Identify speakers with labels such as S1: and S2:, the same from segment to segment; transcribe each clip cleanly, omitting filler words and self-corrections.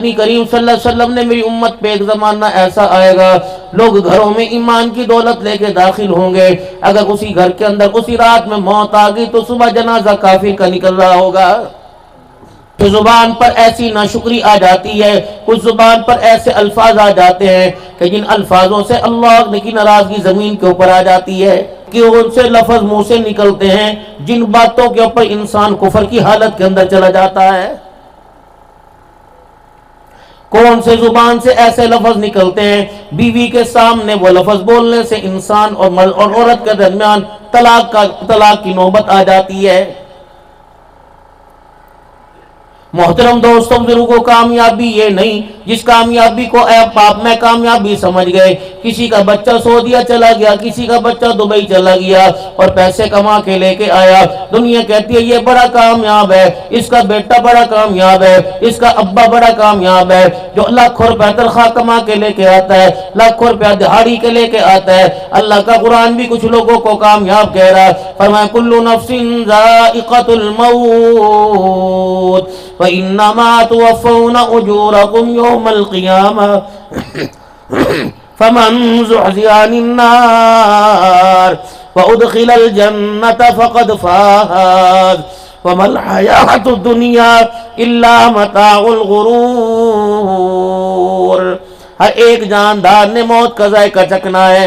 S1: نبی کریم صلی اللہ علیہ وسلم نے میری امت پہ ایک زمانہ ایسا آئے گا، لوگ گھروں میں ایمان کی دولت لے کے داخل ہوں گے، اگر اسی گھر کے اندر اسی رات میں موت آ گئی تو صبح جنازہ کافر کا نکل رہا ہوگا۔ تو زبان پر ایسی ناشکری آ جاتی ہے، کچھ زبان پر ایسے الفاظ آ جاتے ہیں کہ جن الفاظوں سے اللہ کی ناراضگی زمین کے اوپر آ جاتی ہے، کہ ان سے لفظ منہ سے نکلتے ہیں جن باتوں کے اوپر انسان کفر کی حالت کے اندر چلا جاتا ہے۔ کون سے زبان سے ایسے لفظ نکلتے ہیں، بیوی کے سامنے وہ لفظ بولنے سے انسان اور مرد اور عورت کے درمیان طلاق کی نوبت آ جاتی ہے۔ محترم دوستوں بزرگوں، کامیابی یہ نہیں جس کامیابی کو آپ میں کامیابی سمجھ گئے، کسی کا بچہ سعودیہ چلا گیا، کسی کا بچہ دبئی چلا گیا اور پیسے کما کے لے کے آیا، دنیا کہتی ہے یہ بڑا کامیاب ہے، اس کا بیٹا بڑا کامیاب ہے، اس کا ابا بڑا کامیاب ہے، جو لاکھوں روپے تنخواہ کما کے لے کے آتا ہے، لاکھوں روپے دہاڑی کے لے کے آتا ہے۔ اللہ کا قرآن بھی کچھ لوگوں کو کامیاب کہہ رہا ہے، فرمایا کل نفس ذائقۃ الموت وَإِنَّمَا تُوَفَّوْنَ أُجُورَكُمْ يَوْمَ الْقِيَامَةِ فَمَنْ زُحْزِحَ عَنِ النَّارِ وَأُدْخِلَ الْجَنَّةَ فَقَدْ فَازَ وَمَا الْحَيَاةُ الدُّنْيَا إِلَّا مَتَاعُ الْغُرُورِ۔ ہر ایک جاندار نے موت کا ذائقہ چکھنا ہے۔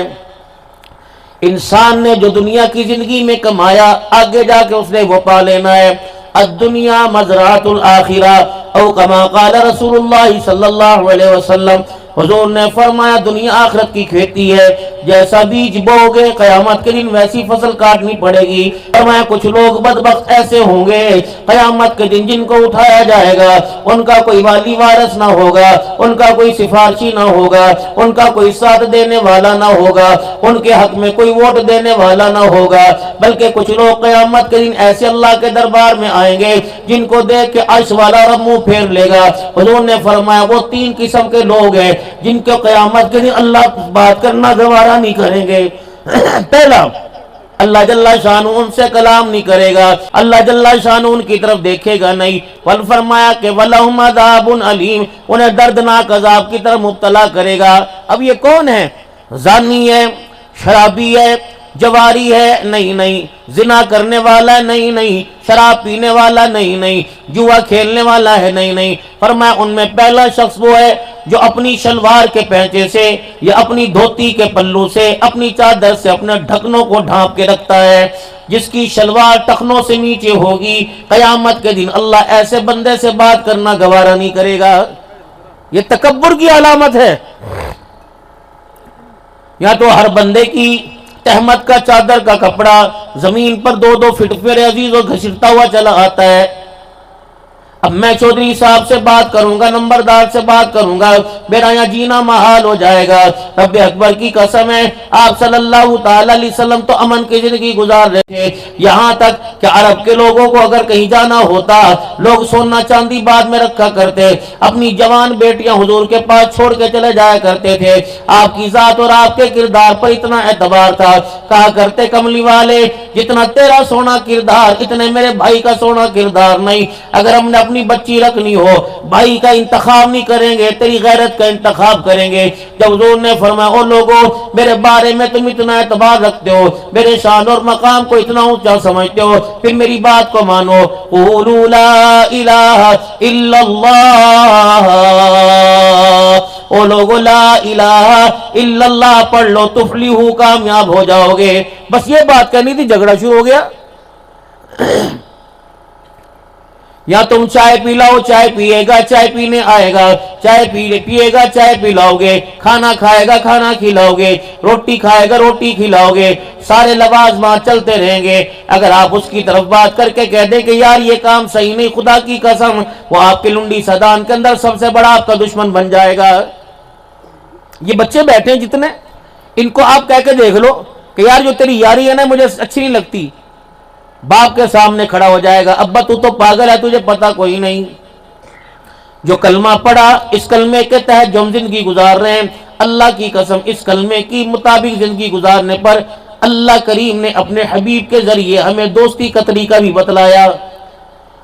S1: انسان نے جو دنیا کی زندگی میں کمایا، آگے جا کے اس نے وہ پا لینا ہے۔ الدنیا مزرعۃ الآخرہ او کما قال رسول اللہ صلی اللہ علیہ وسلم، حضور نے فرمایا دنیا آخرت کی کھیتی ہے، جیسا بیج بو گے قیامت کے دن ویسی فصل کاٹنی پڑے گی۔ فرمایا کچھ لوگ بدبخت ایسے ہوں گے قیامت کے دن جن کو اٹھایا جائے گا، ان کا کوئی والی وارث نہ ہوگا، ان کا کوئی سفارشی نہ ہوگا، ان کا کوئی ساتھ دینے والا نہ ہوگا، ان کے حق میں کوئی ووٹ دینے والا نہ ہوگا، بلکہ کچھ لوگ قیامت کے دن ایسے اللہ کے دربار میں آئیں گے جن کو دیکھ کے عرش والا رب منہ پھیر لے گا۔ حضور نے فرمایا وہ تین قسم کے لوگ ہیں جن کو قیامت کے دن اللہ بات کرنا گوارا نہیں کریں گے۔ پہلا، اللہ جل شانہ ان سے کلام نہیں کرے گا، اللہ جل شانہ ان کی طرف دیکھے گا نہیں۔ فرمایا کہ وَلَهُمْ عَذَابٌ عَلِيمٌ، انہیں دردناک عذاب کی طرف مبتلا کرے گا۔ اب یہ کون ہے؟ زانی ہے، شرابی ہے، جواری ہے؟ نہیں، زنا کرنے والا ہے؟ نہیں، شراب پینے والا؟ نہیں، جوا کھیلنے والا ہے؟ نہیں۔ فرمایا ان میں پہلا شخص وہ ہے جو اپنی شلوار کے پینچے سے یا اپنی دھوتی کے پلو سے اپنی چادر سے اپنے ڈھکنوں کو ڈھانپ کے رکھتا ہے، جس کی شلوار ٹخنوں سے نیچے ہوگی، قیامت کے دن اللہ ایسے بندے سے بات کرنا گوارا نہیں کرے گا۔ یہ تکبر کی علامت ہے۔ یا تو ہر بندے کی تہمت کا چادر کا کپڑا زمین پر 2 فٹ میرے عزیز اور گھسٹتا ہوا چلا آتا ہے۔ اب میں چودھری صاحب سے بات کروں گا، نمبردار سے بات کروں گا، میرا یہاں جینا محال ہو جائے گا۔ رب اکبر کی قسم ہے، آپ صلی اللہ تعالی علیہ وسلم تو امن کی زندگی گزار رہے تھے، یہاں تک کہ عرب کے لوگوں کو اگر کہیں جانا ہوتا لوگ سونا چاندی بعد میں رکھا کرتے، اپنی جوان بیٹیاں حضور کے پاس چھوڑ کے چلے جایا کرتے تھے۔ آپ کی ذات اور آپ کے کردار پر اتنا اعتبار تھا، کہا کرتے کملی والے جتنا تیرا سونا کردار اتنے میرے بھائی کا سونا کردار نہیں۔ اگر ہم نے اپنی بچی رکھنی ہو، بھائی کا انتخاب نہیں کریں گے، تیری غیرت کا انتخاب کریں گے۔ جب حضور نے فرمایا او لوگوں میرے بارے میں تم اتنا اعتبار رکھتے ہو، میرے شان اور مقام کو اتنا اونچا سمجھتے ہو، پھر میری بات کو مانو، قولوا لا الہ الا اللہ، او لوگوں لا الہ الا اللہ پڑھ لو تفلحوا، کامیاب ہو جاؤ گے۔ بس یہ بات کرنی تھی، جھگڑا شروع ہو گیا۔ یا تم چائے پی لاؤ، چائے پیے گا، چائے پینے آئے گا، چائے پیے گا، چائے پلاؤ گے، کھانا کھائے گا، کھانا کھلاؤ گے، روٹی کھائے گا، روٹی کھلاؤ گے، سارے لوازمات چلتے رہیں گے۔ اگر آپ اس کی طرف بات کر کے کہہ دیں کہ یار یہ کام صحیح نہیں، خدا کی قسم وہ آپ کے لنڈی سدان کے اندر سب سے بڑا آپ کا دشمن بن جائے گا۔ یہ بچے بیٹھے ہیں جتنے، ان کو آپ کہہ کے دیکھ لو کہ یار جو تیری یاری ہے نا مجھے اچھی نہیں لگتی، باپ کے سامنے کھڑا ہو جائے گا، ابا تو پاگل ہے، تجھے پتا کوئی نہیں۔ جو کلمہ پڑھا، اس کلمے کے تحت جو ہم زندگی گزار رہے ہیں، اللہ کی قسم اس کلمے کی مطابق زندگی گزارنے پر اللہ کریم نے اپنے حبیب کے ذریعے ہمیں دوستی کا طریقہ بھی بتلایا۔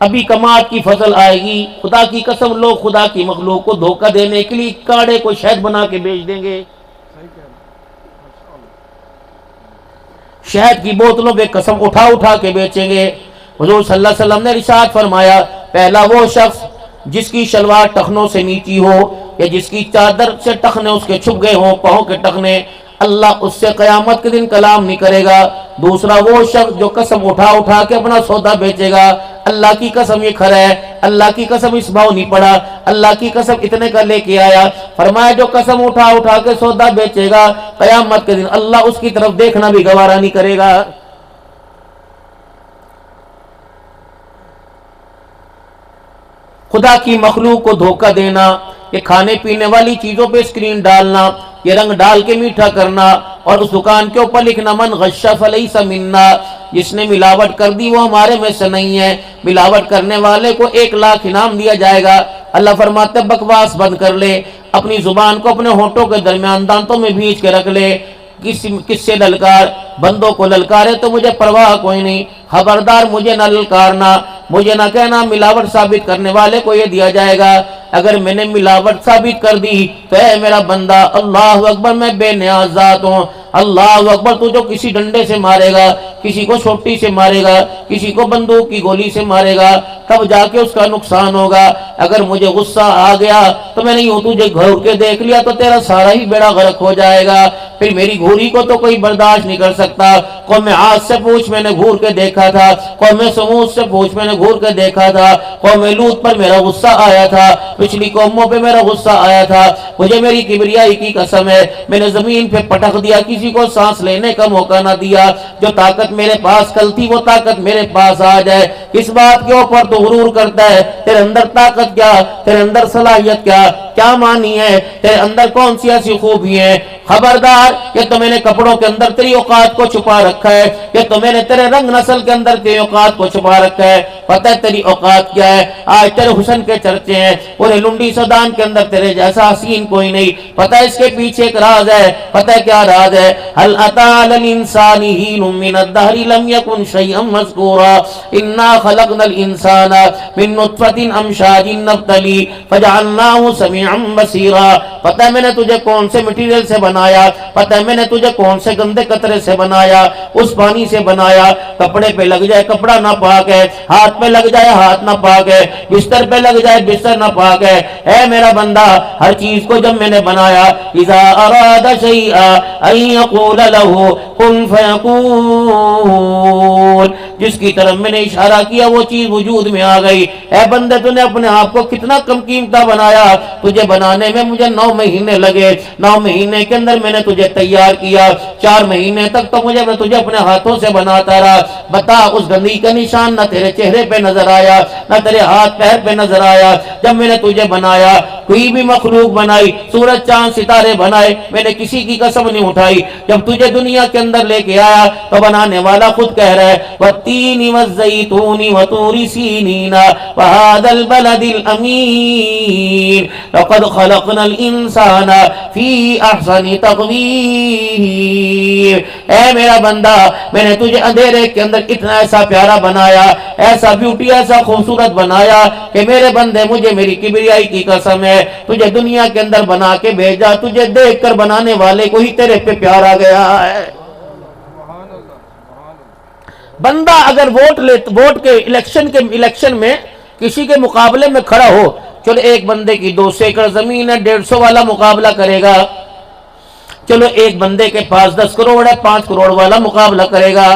S1: ابھی کماعت کی فصل آئے گی، خدا کی قسم لوگ خدا کی مخلوق کو دھوکہ دینے کے لیے کاڑے کو شہد بنا کے بیچ دیں گے، شہد کی بوتلوں پہ قسم اٹھا اٹھا کے بیچیں گے۔ حضور صلی اللہ علیہ وسلم نے ارشاد فرمایا، پہلا وہ شخص جس کی شلوار ٹخنوں سے نیچی ہو یا جس کی چادر سے ٹخنے اس کے چھپ گئے ہوں، پاؤں کے ٹخنے، اللہ اس سے قیامت کے دن کلام نہیں کرے گا۔ دوسرا وہ شخص جو قسم اٹھا اٹھا کے اپنا سودا بیچے گا، اللہ کی قسم یہ کھرا ہے، اللہ کی قسم اس بھاؤ نہیں پڑا، اللہ کی قسم اتنے کا لے کے آیا۔ فرمایا جو قسم اٹھا اٹھا کے سودا بیچے گا، قیامت کے دن اللہ اس کی طرف دیکھنا بھی گوارا نہیں کرے گا۔ خدا کی مخلوق کو دھوکہ دینا، یہ کھانے پینے والی چیزوں پہ اسکرین ڈالنا، یہ رنگ ڈال کے میٹھا کرنا، اور اس دکان کے اوپر لکھنا من غش فلیس منا، جس نے ملاوٹ کر دی وہ ہمارے میں سے نہیں ہے، ملاوٹ کرنے والے کو 1,00,000 انعام دیا جائے گا۔ اللہ فرماتے بکواس بند کر لے، اپنی زبان کو اپنے ہونٹوں کے درمیان دانتوں میں بھیج کے رکھ لے۔ کس سے للکار؟ بندوں کو للکارے تو مجھے پرواہ کوئی نہیں، خبردار مجھے نہ للکارنا، مجھے نہ کہنا ملاوٹ ثابت کرنے والے کو یہ دیا جائے گا۔ اگر میں نے ملاوٹ ثابت کر دی تو اے میرا بندہ، اللہ اکبر، میں بے نیاز ذات ہوں، اللہ اکبر، تو جو کسی ڈنڈے سے مارے گا، کسی کو چھوٹی سے مارے گا، کسی کو بندوق کی گولی سے مارے گا، تب جا کے اس کا نقصان ہوگا۔ اگر مجھے غصہ آ گیا تو میں نے یوں تجھے گھور کے دیکھ لیا تو تیرا سارا ہی بیڑا غرق ہو جائے گا، پھر میری گھوری کو تو کوئی برداشت نہیں کر سکتا۔ قوم عاد سے پوچھ، میں نے گھور کے دیکھا تھا، قوم سمود سے پوچھ، میں نے گھور کے دیکھا تھا، قوم لوط پر میرا غصہ آیا تھا، پچھلی قوموں پہ میرا غصہ آیا تھا، مجھے میری کبریائی کی قسم ہے میں نے زمین پہ پٹک دیا، کسی کو سانس لینے کا موقع نہ دیا۔ جو طاقت میرے پاس کل تھی وہ طاقت میرے پاس آ جائے، کس بات کے اوپر تو غرور کرتا ہے؟ تیرے اندر طاقت کیا، تیرے اندر صلاحیت کیا مانی ہے، تیرے اندر کون سی ایسی خوبی ہے؟ خبردار، یہ تو میں نے کپڑوں کے اندر تیری اوقات کو چھپا رکھا ہے، یہ تو میں نے تیرے رنگ نسل کے اندر تیری اوقات کو چھپا رکھا ہے۔ پتہ ہے تیری اوقات کیا ہے؟ آج تیرے حسن کے چرچے ہیں، پورے لنڈی سدان کے اندر تیرے جیسا حسین کوئی نہیں۔ پتہ ہے اس کے پیچھے ایک راز ہے، پتہ ہے کیا راز ہے؟ هل اتى على الانسان حين من الدهر لم يكن شيئا مذكورا انا خلقنا الانسان من نطفة امشاج نبتلي فجعلناه سميعا بصيرا۔ پتہ ہے میں نے تجھے کون سے مٹیریل سے بنایا، پتہ ہے میں نے تجھے کون سے گندے قطرے سے بنایا، اس پانی سے بنایا، کپڑے پہ لگ جائے کپڑا نہ پاک ہے، ہاتھ پہ لگ جائے ہاتھ نہ پاک ہے، بستر پہ لگ جائے بستر نہ پاک ہے۔ اے میرا بندہ، ہر چیز کو جب میں نے بنایا، اذا اراد شیئا ان یقول له کن فیکون، جس کی طرف میں نے اشارہ کیا وہ چیز وجود میں آ گئی۔ اے بندے، تو نے اپنے آپ کو کتنا کم قیمتہ بنایا، تجھے بنانے میں مجھے 9 مہینے لگے، 9 مہینے کے اندر میں نے تجھے تیار کیا، 4 مہینے تک تو میں تجھے اپنے ہاتھوں سے بناتا رہا۔ بتا، اس گندگی کا نشان نہ تیرے چہرے پہ نظر آیا، نہ تیرے ہاتھ پیر پہ نظر آیا۔ جب میں نے تجھے بنایا، کوئی بھی مخلوق بنائی، سورج چاند ستارے بنائے، میں نے کسی کی قسم نہیں اٹھائی۔ جب تجھے دنیا کے اندر لے کے آیا تو بنانے والا خود کہہ رہا ہے وَالتِّينِ وَالزَّيْتُونِ وَطُورِ سِينِينَ وَهَذَا الْبَلَدِ الْأَمِينِ لَقَدْ خَلَقْنَا الْإِنسَانَ فِي أَحْسَنِ تَقْوِيمٍ۔ اے میرا بندہ، میں نے تجھے اندھیرے کے اندر اتنا ایسا پیارا بنایا، ایسا بیوٹی، ایسا خوبصورت بنایا کہ میرے بندے، مجھے میری کبریائی کی قسم ہے، تجھے دنیا کے اندر بنا کے بھیجا، تجھے دیکھ کر بنانے والے کو ہی تیرے پہ پیار آ گیا ہے۔ بندہ اگر ووٹ کے الیکشن میں کسی کے مقابلے میں کھڑا ہو، چلو ایک بندے کی 200 ایکڑ زمین ہے، 150 والا مقابلہ کرے گا، چلو ایک بندے کے پاس 10 کروڑ ہے، 5 کروڑ والا مقابلہ کرے گا۔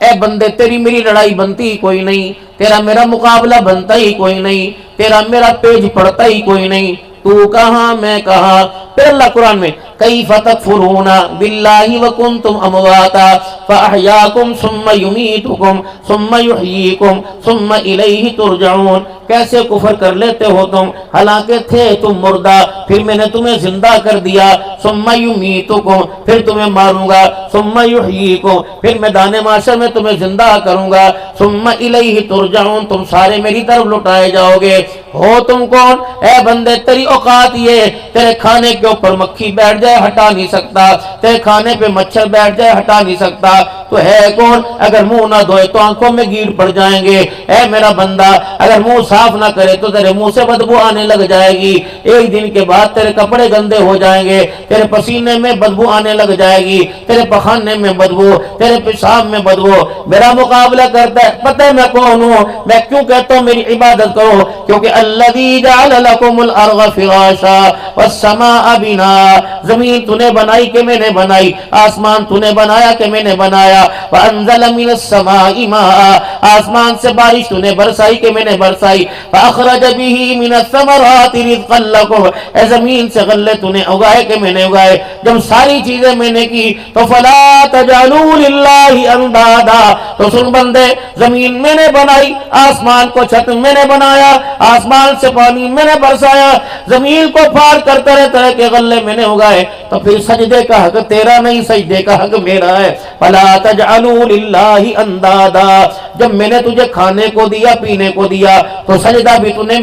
S1: اے بندے، تیری میری لڑائی بنتی ہی کوئی نہیں، تیرا میرا مقابلہ بنتا ہی کوئی نہیں، تیرا میرا پیج پڑتا ہی کوئی نہیں، تو کہاں میں کہاں۔ پھر اللہ قرآن میں کیف تکفرون باللہ وکنتم امواتا فاحیاکم ثم یمیتکم ثم یحییکم ثم الیہ ترجعون، کیسے کفر کر لیتے ہو تم، حالانکہ تھے تم مردہ، پھر میں نے تمہیں زندہ کر دیا، ثم یمیتکم، پھر تمہیں ماروں گا، ثم یحییکم، پھر میدان محشر میں تمہیں زندہ کروں گا، ثم الیہ ترجعون، تم سارے میری طرف لٹائے جاؤ گے۔ ہو تم کون؟ اے بندے، تیری اوقات یہ، تیرے کھانے کے اوپر مکھی بیٹھ جائے ہٹا نہیں سکتا، تیرے کھانے پہ مچھر بیٹھ جائے ہٹا نہیں سکتا، تو ہے کون؟ اگر منہ نہ دھوئے تو آنکھوں میں گیڑ پڑ جائیں گے۔ اے میرا بندہ اگر منہ صاف نہ کرے تو تیرے منہ سے بدبو آنے لگ جائے گی، ایک دن کے بعد تیرے کپڑے گندے ہو جائیں گے، تیرے پسینے میں بدبو آنے لگ جائے گی، تیرے پخانے میں بدبو، تیرے پیشاب میں بدبو۔ میرا مقابلہ کرتا ہے، پتہ ہے میں کون ہوں؟ میں کیوں کہتا ہوں میری عبادت کرو؟ کیونکہ الذی جعل لکم الارض فراشا والسماء بناء، زمین تو نے بنائی کہ میں نے بنائی، آسمان تو نے بنایا کہ میں نے بنایا، وانزل من السماء ماء، آسمان سے بارش تو نے برسائی کہ میں نے برسائی، فاخرج به من الثمرات رزقا لکم، اے زمین سے غلے تو نے اگائے کہ میں نے اگائے۔ جب ساری چیزیں میں نے کی تو فلا تجعلوا للہ اندادا، تو سن بندے، زمین میں نے بنائی، آسمان کو چھت میں نے بنایا، آسمان سے پانی میں نے برسایا، زمین کو پھاڑ کر طرح طرح کے غلے میں نے اگائے، تو پھر سجدے کا حق تیرا نہیں، سجدے کا حق میرا ہے۔ فلا تجعلوا للہ اندادا، جب میں نے تجھے کھانے کو دیا پینے کو دیا تو سجدہ بھی تو نے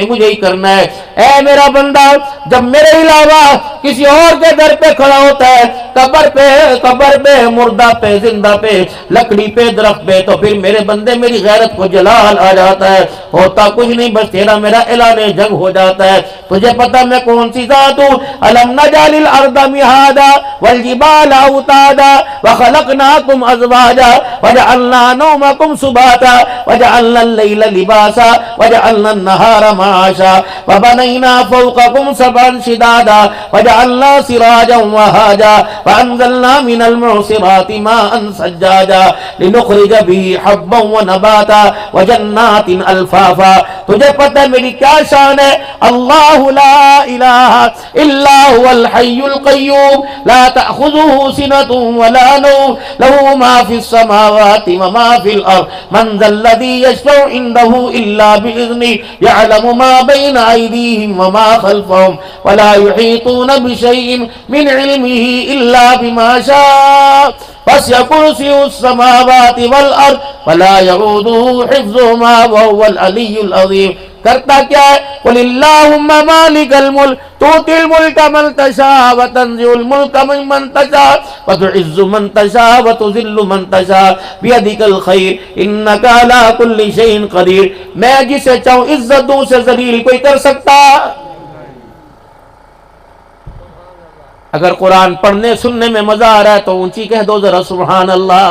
S1: مجھے ہی کرنا ہے۔ اے میرا بندہ، جب میرے علاوہ کسی اور کے در پہ کھڑا ہوتا ہے، قبر پہ مردہ پہ زندہ پہ لکڑی پہ درخت پہ، تو پھر میرے بندے میری غیرت کو جلال آ جاتا ہے، ہوتا کچھ نہیں بس تیرا میرا اعلان جنگ ہو جاتا ہے۔ تجھے پتا میں کون سی ذات ہوں؟ الم نجعل الارض مہادا والجبال اوتادا وخلقناکم ازواجا وجعلنا نومکم سباتا وجعلنا اللیل لباسا وجعلنا النہار معاشا وبنینا فوقکم سبعا شدادا وجعلنا سراجا وہاجا وانزلنا من المعصرات ماء ثجاجا لنخرج به حبا ونباتا وجنات الفافا۔ تجھے پتہ میری کیا شان ہے؟ اللہ لا الہ الا هو الحی القیوم لا تأخذه سنة ولا نوم له ما في السماوات وما في الأرض من ذا الذي يشفع عنده إلا بإذنه يعلم ما بين أيديهم وما خلفهم ولا يحيطون بشيء من علمه إلا بما شاء وسع كرسيه السماوات والأرض ولا يعوده حفظهما وهو العلي العظيم۔ کرتا کیا ہے؟ قل اللہم مالک الملک تؤتی الملک من تشاء وتنزع الملک ممن تشاء وتعز من تشاء وتذل من تشاء بیدک الخیر انک علی کل شیء قدیر۔ میں جسے چاہوں عزت دوں سے ذلیل کوئی کر سکتا؟ اگر قرآن پڑھنے سننے میں مزہ آ رہا ہے تو اونچی کہہ دو ذرا سبحان اللہ۔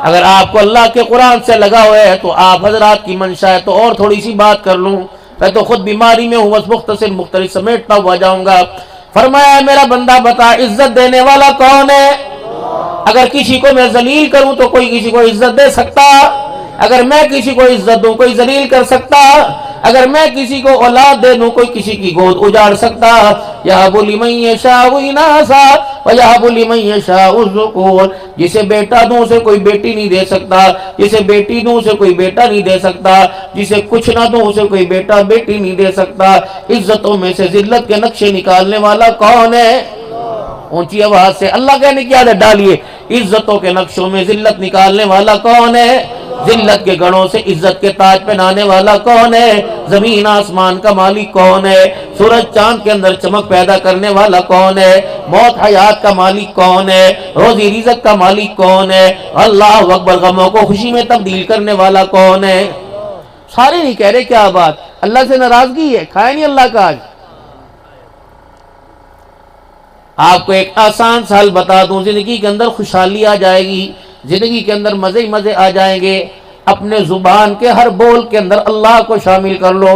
S1: اگر آپ کو اللہ کے قرآن سے لگا ہوئے ہے تو آپ حضرات کی منشا ہے تو اور تھوڑی سی بات کر لوں، میں تو خود بیماری میں ہوں، بس مختصر مختلف سمیٹتا ہوا جاؤں گا۔ فرمایا میرا بندہ بتا عزت دینے والا کون ہے؟ اگر کسی کو میں ذلیل کروں تو کوئی کسی کو عزت دے سکتا؟ اگر میں کسی کو عزت دوں کوئی ذلیل کر سکتا؟ اگر میں کسی کو اولاد دے دوں کوئی کسی کی گود اجاڑ سکتا؟ یہب لمن یشاء اناثا ویہب لمن یشاء الذکور، جسے بیٹا دوں اسے کوئی بیٹی نہیں دے سکتا، جسے بیٹی دوں اسے کوئی بیٹا نہیں دے سکتا، جسے کچھ نہ دوں اسے کوئی بیٹا بیٹی نہیں دے سکتا۔ عزتوں میں سے ذلت کے نقشے نکالنے والا کون ہے؟ اونچی آواز سے اللہ کہنے کی عادت ڈالیے، عزتوں کے نقشوں میں ذلت نکالنے والا کون ہے؟ ذلت کے گڑوں سے عزت کے تاج پہنانے والا کون ہے؟ زمین آسمان کا مالک کون ہے؟ سورج چاند کے اندر چمک پیدا کرنے والا کون ہے؟ موت حیات کا مالک کون ہے؟ روزی رزق کا مالک کون ہے؟ اللہ اکبر، غموں کو خوشی میں تبدیل کرنے والا کون ہے؟ سارے نہیں کہہ رہے کیا بات؟ اللہ سے ناراضگی ہے؟ کھائے نہیں اللہ کا آج؟ آپ کو ایک آسان سا حل بتا دوں، زندگی کے اندر خوشحالی آ جائے گی، زندگی کے اندر مزے ہی مزے آ جائیں گے۔ اپنے زبان کے ہر بول کے اندر اللہ کو شامل کر لو۔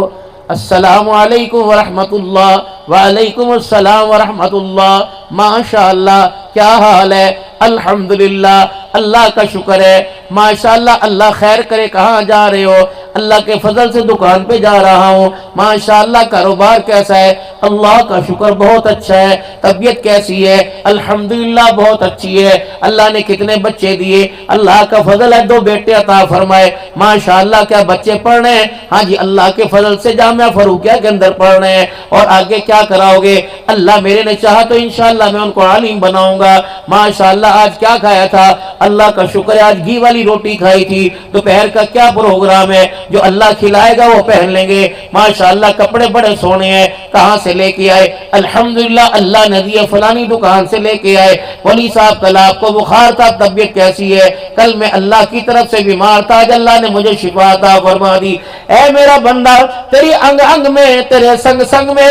S1: السلام علیکم ورحمت اللہ، وعلیکم السلام ورحمت اللہ، ماشاءاللہ کیا حال ہے؟ الحمدللہ اللہ کا شکر ہے، ماشاءاللہ اللہ خیر کرے، کہاں جا رہے ہو؟ اللہ کے فضل سے دکان پہ جا رہا ہوں، ماشاءاللہ کاروبار کیسا ہے؟ اللہ کا شکر بہت اچھا ہے۔ طبیعت کیسی ہے؟ الحمدللہ بہت اچھی ہے۔ اللہ نے کتنے بچے دیے؟ اللہ کا فضل ہے 2 بیٹے عطا فرمائے، ماشاءاللہ کیا بچے پڑھ رہے ہیں؟ ہاں جی اللہ کے فضل سے جامعہ فاروقیہ کے اندر پڑھ رہے ہیں۔ اور آگے کیا کراؤ گے؟ اللہ میرے نے چاہا تو انشاءاللہ میں ان کو عالم بناؤں گا۔ ماشاءاللہ آج کیا کھایا تھا؟ اللہ کا شکر ہے آج گھی والی والی روٹی کھائی تھی، دوپہر کا کیا پروگرام ہے، جو اللہ کھلائے گا وہ پہن لیں گے، ماشاءاللہ کپڑے بڑے سونے ہیں، کہاں سے لے کے آئے، الحمدللہ اللہ نے دیا فلانی دکان سے لے کے آئے، ولی صاحب کل آپ کو بخار تھا، طبیعت کیسی ہے، کل میں اللہ کی طرف سے بیمار تھا، آج اللہ نے مجھے شفا عطا فرما دی۔ اے میرا بندہ، تیری انگ انگ میں، تیرے سنگ سنگ میں،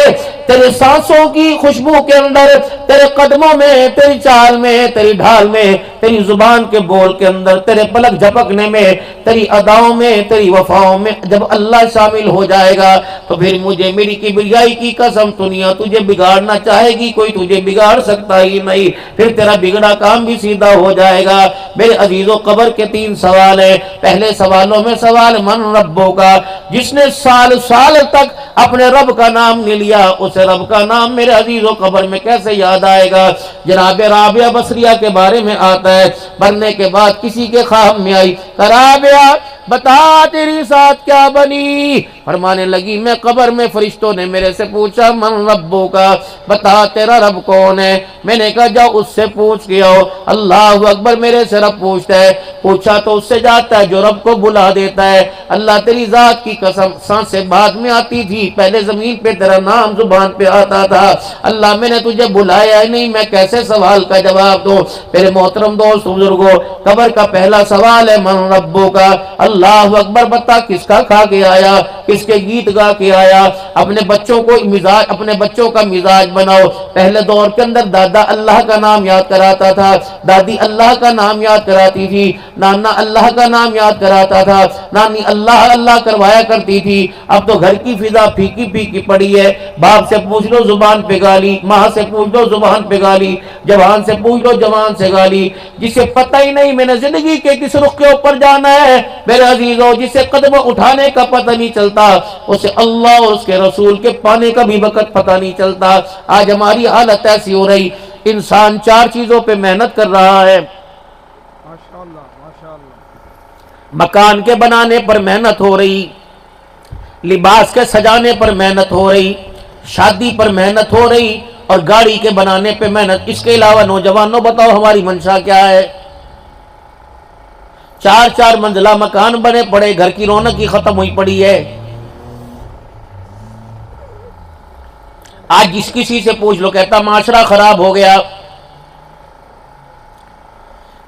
S1: تیرے سانسوں کی خوشبو کے اندر، تیرے قدموں میں، تیری چال میں، تیری ڈھال میں، تیری زبان کے بول کے اندر، تیرے پلک جھپکنے میں، تیری اداؤں میں، تیری وفاؤں میں جب اللہ شامل ہو جائے گا تو پھر مجھے میری کبریائی کی قسم، دنیا تجھے بگاڑنا چاہے گی، کوئی تجھے بگاڑ سکتا ہی نہیں، پھر تیرا بگڑا کام بھی سیدھا ہو جائے گا۔ میرے عزیزو، قبر کے 3 سوال ہیں۔ پہلے سوالوں میں سوال من ربوں کا، جس نے سال سال تک اپنے رب کا نام نہیں لیا، اسے رب کا نام میرے عزیزو قبر میں کیسے یاد آئے گا؟ جناب رابعہ بصریہ کے بارے میں آتا ہے، مرنے کے بعد کسی کے خواہم میں آئی، رابعہ بتا تیری ساتھ کیا بنی؟ فرمانے لگی میں قبر میں فرشتوں نے میرے سے پوچھا من ربوں کا، بتا تیرا رب کون ہے؟ میں نے کہا جاؤ اس سے پوچھ کے آؤ۔ اللہ اکبر، میرے سے رب پوچھتا ہے، پوچھا تو اس سے جاتا ہے جو رب کو بلا دیتا ہے۔ اللہ تیری ذات کی قسم، سانسیں بعد میں آتی تھی، پہلے زمین پہ تیرا نام زبان پہ آتا تھا۔ اللہ میں نے تجھے بلایا ہی نہیں، میں کیسے سوال کا جواب دوں؟ میرے محترم دوست بزرگوں، قبر کا پہلا سوال ہے من ربوں کا۔ اللہ اکبر، بتا کس کا کھا کے آیا، کس کے گیت گا کے آیا؟ اپنے بچوں کو مزاج، اپنے بچوں کا مزاج بناؤ۔ پہلے دور کے اندر دادا اللہ کا نام یاد کراتا تھا، دادی اللہ کا نام یاد کراتی تھی، نانا اللہ کا نام یاد کراتا تھا، نانی اللہ اللہ کروایا کرتی تھی۔ اب تو گھر کی فضا پھیکی پھیکی پڑی ہے، باپ سے پوچھ لو زبان پہ گالی، ماں سے پوچھ لو زبان پہ گالی، جوان سے پوچھ لو جوان سے گالی، جسے پتہ ہی نہیں میں نے زندگی کے کس رخ کے اوپر جانا ہے میرے عزیزوں، جسے قدم اٹھانے کا پتہ نہیں چلتا، اسے اللہ اور اس کے رسول کے پانے کا بھی وقت پتہ نہیں چلتا۔ آج ہماری حالت ایسی ہو رہی، انسان 4 چیزوں پہ محنت کر رہا ہے، مکان کے بنانے پر محنت ہو رہی، لباس کے سجانے پر محنت ہو رہی، شادی پر محنت ہو رہی، اور گاڑی کے بنانے پہ محنت۔ اس کے علاوہ نوجوانوں بتاؤ ہماری منشا کیا ہے؟ 4 منزلہ مکان بنے پڑے، گھر کی رونق ہی ختم ہوئی پڑی ہے۔ آج جس کسی سے پوچھ لو کہتا معاشرہ خراب ہو گیا۔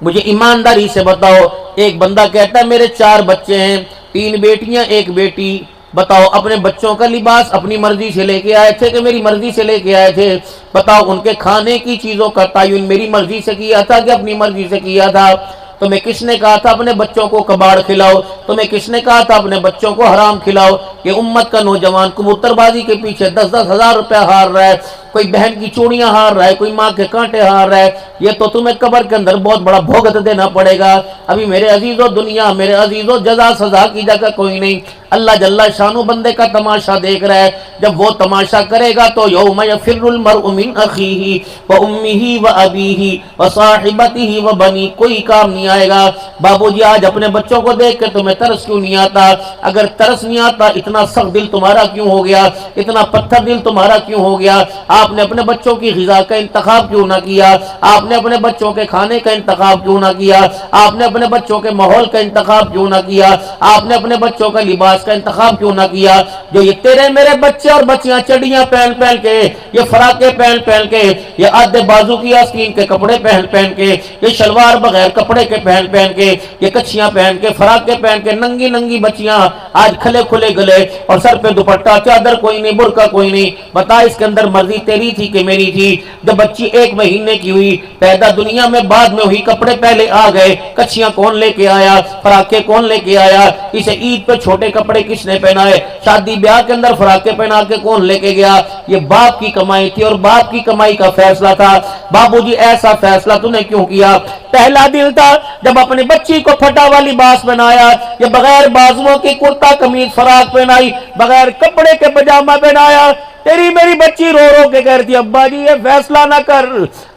S1: مجھے ایمانداری سے بتاؤ، ایک بندہ کہتا ہے میرے 4 بچے ہیں، 3 بیٹیاں 1 بیٹی، بتاؤ اپنے بچوں کا لباس اپنی مرضی سے لے کے آئے تھے کہ میری مرضی سے لے کے آئے تھے؟ بتاؤ ان کے کھانے کی چیزوں کا تعین میری مرضی سے کیا تھا کہ اپنی مرضی سے کیا تھا؟ تمہیں کس نے کہا تھا اپنے بچوں کو کباڑ کھلاؤ؟ تمہیں کس نے کہا تھا اپنے بچوں کو حرام کھلاؤ؟ یہ امت کا نوجوان کبوتر بازی کے پیچھے 10-10 ہزار روپے ہار رہا ہے، کوئی بہن کی چوڑیاں ہار رہا ہے، کوئی ماں کے کانٹے ہار رہا ہے۔ یہ تو تمہیں قبر کے اندر بہت بڑا بھوگت دینا پڑے گا۔ ابھی میرے عزیزو، دنیا میرے عزیزو جزا سزا کی جگہ کوئی نہیں، اللہ جل شانو بندے کا تماشا دیکھ رہا ہے۔ جب وہ تماشا کرے گا تو یوم یفر المرء من اخیہ وامہ وابیہ وصاحبتہ وبنی، کوئی کام نہیں آئے گا۔ بابو جی آج اپنے بچوں کو دیکھ کے تمہیں ترس کیوں نہیں آتا؟ اگر ترس نہیں آتا، اتنا سخت دل تمہارا کیوں ہو گیا؟ اتنا پتھر دل تمہارا کیوں ہو گیا؟ آپ نے اپنے بچوں کی غذا کا انتخاب کیوں نہ کیا؟ آپ نے اپنے بچوں کے کھانے کا انتخاب کیوں نہ کیا؟ آپ نے اپنے بچوں کے ماحول کا انتخاب کیوں نہ کیا؟ آپ نے اپنے بچوں کا لباس کا انتخاب کیوں نہ کیا؟ جو یہ تیرے میرے بچے اور بچیاں چڑیاں پہن پہن کے، یہ فراقے پہن پہن کے، یہ آدھے بازو کی آستین کے کپڑے پہن پہن کے، یہ شلوار بغیر کپڑے کے پہن پہن کے، یہ کچھیاں پہن کے، فراقے پہن کے، ننگی ننگی بچیاں آج کھلے کھلے گلے اور سر پہ دوپٹہ، چادر کوئی نہیں، برقع کوئی نہیں۔ بتا اس کے اندر مرضی تیری تھی کہ میری تھی؟ جب بچی 1 مہینے کی ہوئی، پیدا دنیا میں بعد میں ہوئی، کپڑے پہلے آ گئے، کچھیاں کون لے کے آیا؟ فراقے کون لے کے آیا؟ اسے عید پہ چھوٹے کپڑے کس نے پہنائے؟ شادی بیاہ کے اندر فراقے پہنا کے کون لے کے گیا؟ یہ باپ کی کمائی تھی اور باپ کی کمائی کا فیصلہ تھا۔ بابو جی ایسا فیصلہ تو نے کیوں کیا؟ پہلا دل تھا جب اپنی بچی کو پھٹا ہوا لباس بنایا، یہ بغیر بازوؤں کی کرتا قمیض فراق پہنائی، بغیر کپڑے کے پجامہ پہنایا، تیری میری بچی رو رو کے کہہ رہی تھی ابا جی یہ فیصلہ نہ کر،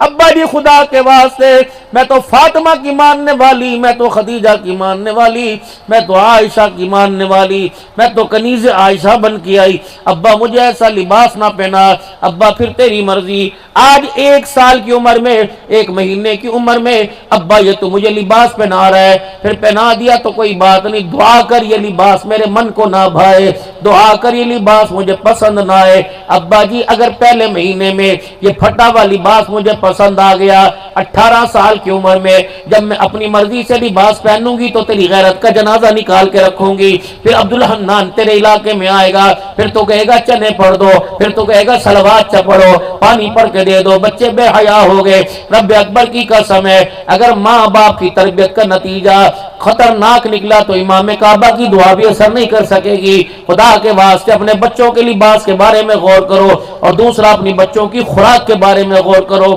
S1: ابا جی خدا کے واسطے، میں تو فاطمہ کی ماننے والی، میں تو خدیجہ کی ماننے والی، میں تو عائشہ کی ماننے والی، میں تو کنیز عائشہ بن کے آئی، ابا مجھے ایسا لباس نہ پہنا، ابا پھر تیری مرضی۔ آج 1 سال کی عمر میں، 1 مہینے کی عمر میں ابا یہ تو مجھے لباس پہنا رہا ہے، پھر پہنا دیا تو کوئی بات نہیں، دعا کر یہ لباس میرے من کو نہ بھائے، دعا کر یہ لباس مجھے پسند نہ آئے۔ ابا جی اگر پہلے مہینے میں یہ پھٹا ہوا لباس مجھے پسند آ گیا، 18 سال کی عمر میں جب میں اپنی مرضی سے لباس پہنوں گی تو تیری غیرت کا جنازہ نکال کے رکھوں گی، پھر عبدالحنان تیرے علاقے میں آئے گا، پھر تو کہے گا چنے پڑھ دو، پھر تو کہے گا صلوات پڑھو، پانی پڑھ کے دے دو، بچے بے حیا ہو گئے۔ رب اکبر کی قسم ہے اگر ماں باپ کی تربیت کا نتیجہ خطرناک نکلا تو امام کعبہ کی دعا بھی اثر نہیں کر سکے گی۔ خدا کے واسطے اپنے بچوں کے لباس کے بارے میں غور کرو، اور دوسرا اپنی بچوں کی خوراک کے بارے میں غور کرو۔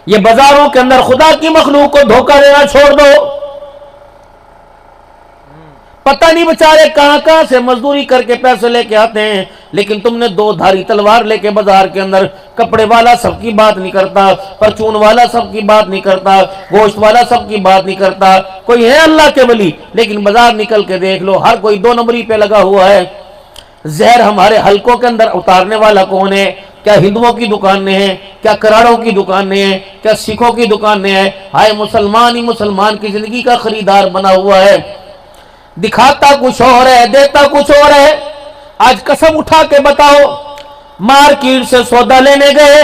S1: یہ بازاروں کے اندر خدا کی مخلوق کو دھوکہ دینا چھوڑ دو، پتہ نہیں بچارے کہاں سے مزدوری کر کے پیسے لے کے آتے ہیں، لیکن تم نے 2 دھاری تلوار لے کے بازار کے اندر، کپڑے والا سب کی بات نہیں کرتا، پرچون والا سب کی بات نہیں کرتا، گوشت والا سب کی بات نہیں کرتا، کوئی ہے اللہ کے ولی، لیکن بازار نکل کے دیکھ لو ہر کوئی 2 نمبری پہ لگا ہوا ہے۔ زہر ہمارے حلقوں کے اندر اتارنے والا کون ہے؟ کیا ہندوؤں کی دکانیں ہیں؟ کیا کراڑوں کی دکانیں ہیں؟ کیا سکھوں کی دکانیں ہیں؟ ہائے مسلمان ہی مسلمان کی زندگی کا خریدار بنا ہوا ہے، دکھاتا کچھ اور ہے، دیتا کچھ اور ہے۔ آج قسم اٹھا کے بتاؤ، مارکیٹ سے سودا لینے گئے،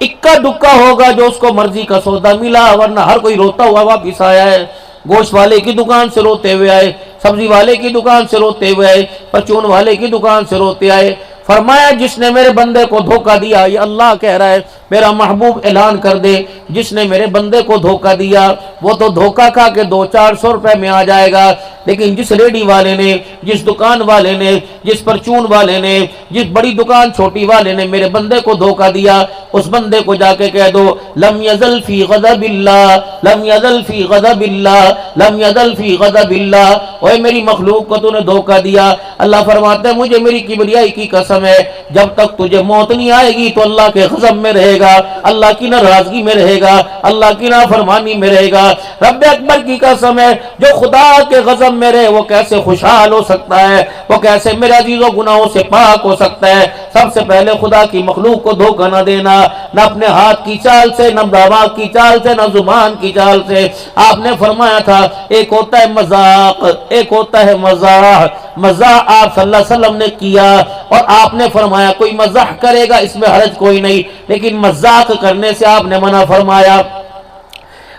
S1: اکا دکا ہوگا جو اس کو مرضی کا سودا ملا، ورنہ ہر کوئی روتا ہوا واپس آیا ہے۔ گوشت والے کی دکان سے روتے ہوئے آئے، سبزی والے کی دکان سے روتے ہوئے آئے، پرچون والے کی دکان سے روتے آئے۔ فرمایا جس نے میرے بندے کو دھوکہ دیا، یہ اللہ کہہ رہا ہے، میرا محبوب اعلان کر دے، جس نے میرے بندے کو دھوکہ دیا وہ تو دھوکہ کھا کے 200-400 روپے میں آ جائے گا، لیکن جس ریڈی والے نے، جس دکان والے نے، جس پرچون والے نے، جس بڑی دکان چھوٹی والے نے میرے بندے کو دھوکہ دیا، اس بندے کو جا کے کہہ دو لم یزل فی غضب اللہ، لم یزل فی غضب اللہ، لم یزل فی غضب اللہ، اوے میری مخلوق کو تو نے دھوکہ دیا۔ اللہ فرماتا ہے مجھے میری کبریائی کی قسم ہے، جب تک تجھے موت نہیں آئے گی تو اللہ کے غضب میں رہے گا، اللہ کی ناراضگی میں رہے گا، اللہ کی نافرمانی میں رہے گا۔ رب اکبر کی قسم ہے جو خدا کے غضب میں رہے وہ کیسے خوشحال ہو سکتا ہے، وہ کیسے میرے عزیزوں گناہوں سے پاک ہو سکتا ہے۔ سب سے پہلے خدا کی مخلوق کو دھوکہ نہ دینا، نہ اپنے ہاتھ کی چال سے، نہ دماغ کی چال سے، نہ زبان کی چال سے۔ آپ نے فرمایا تھا ایک ہوتا ہے مذاق، ایک ہوتا ہے مزاح۔ مزاح آپ صلی اللہ علیہ وسلم نے کیا اور آپ نے فرمایا کوئی مزاح کرے گا اس میں حرج کوئی نہیں، لیکن مذاق کرنے سے آپ نے منع فرمایا۔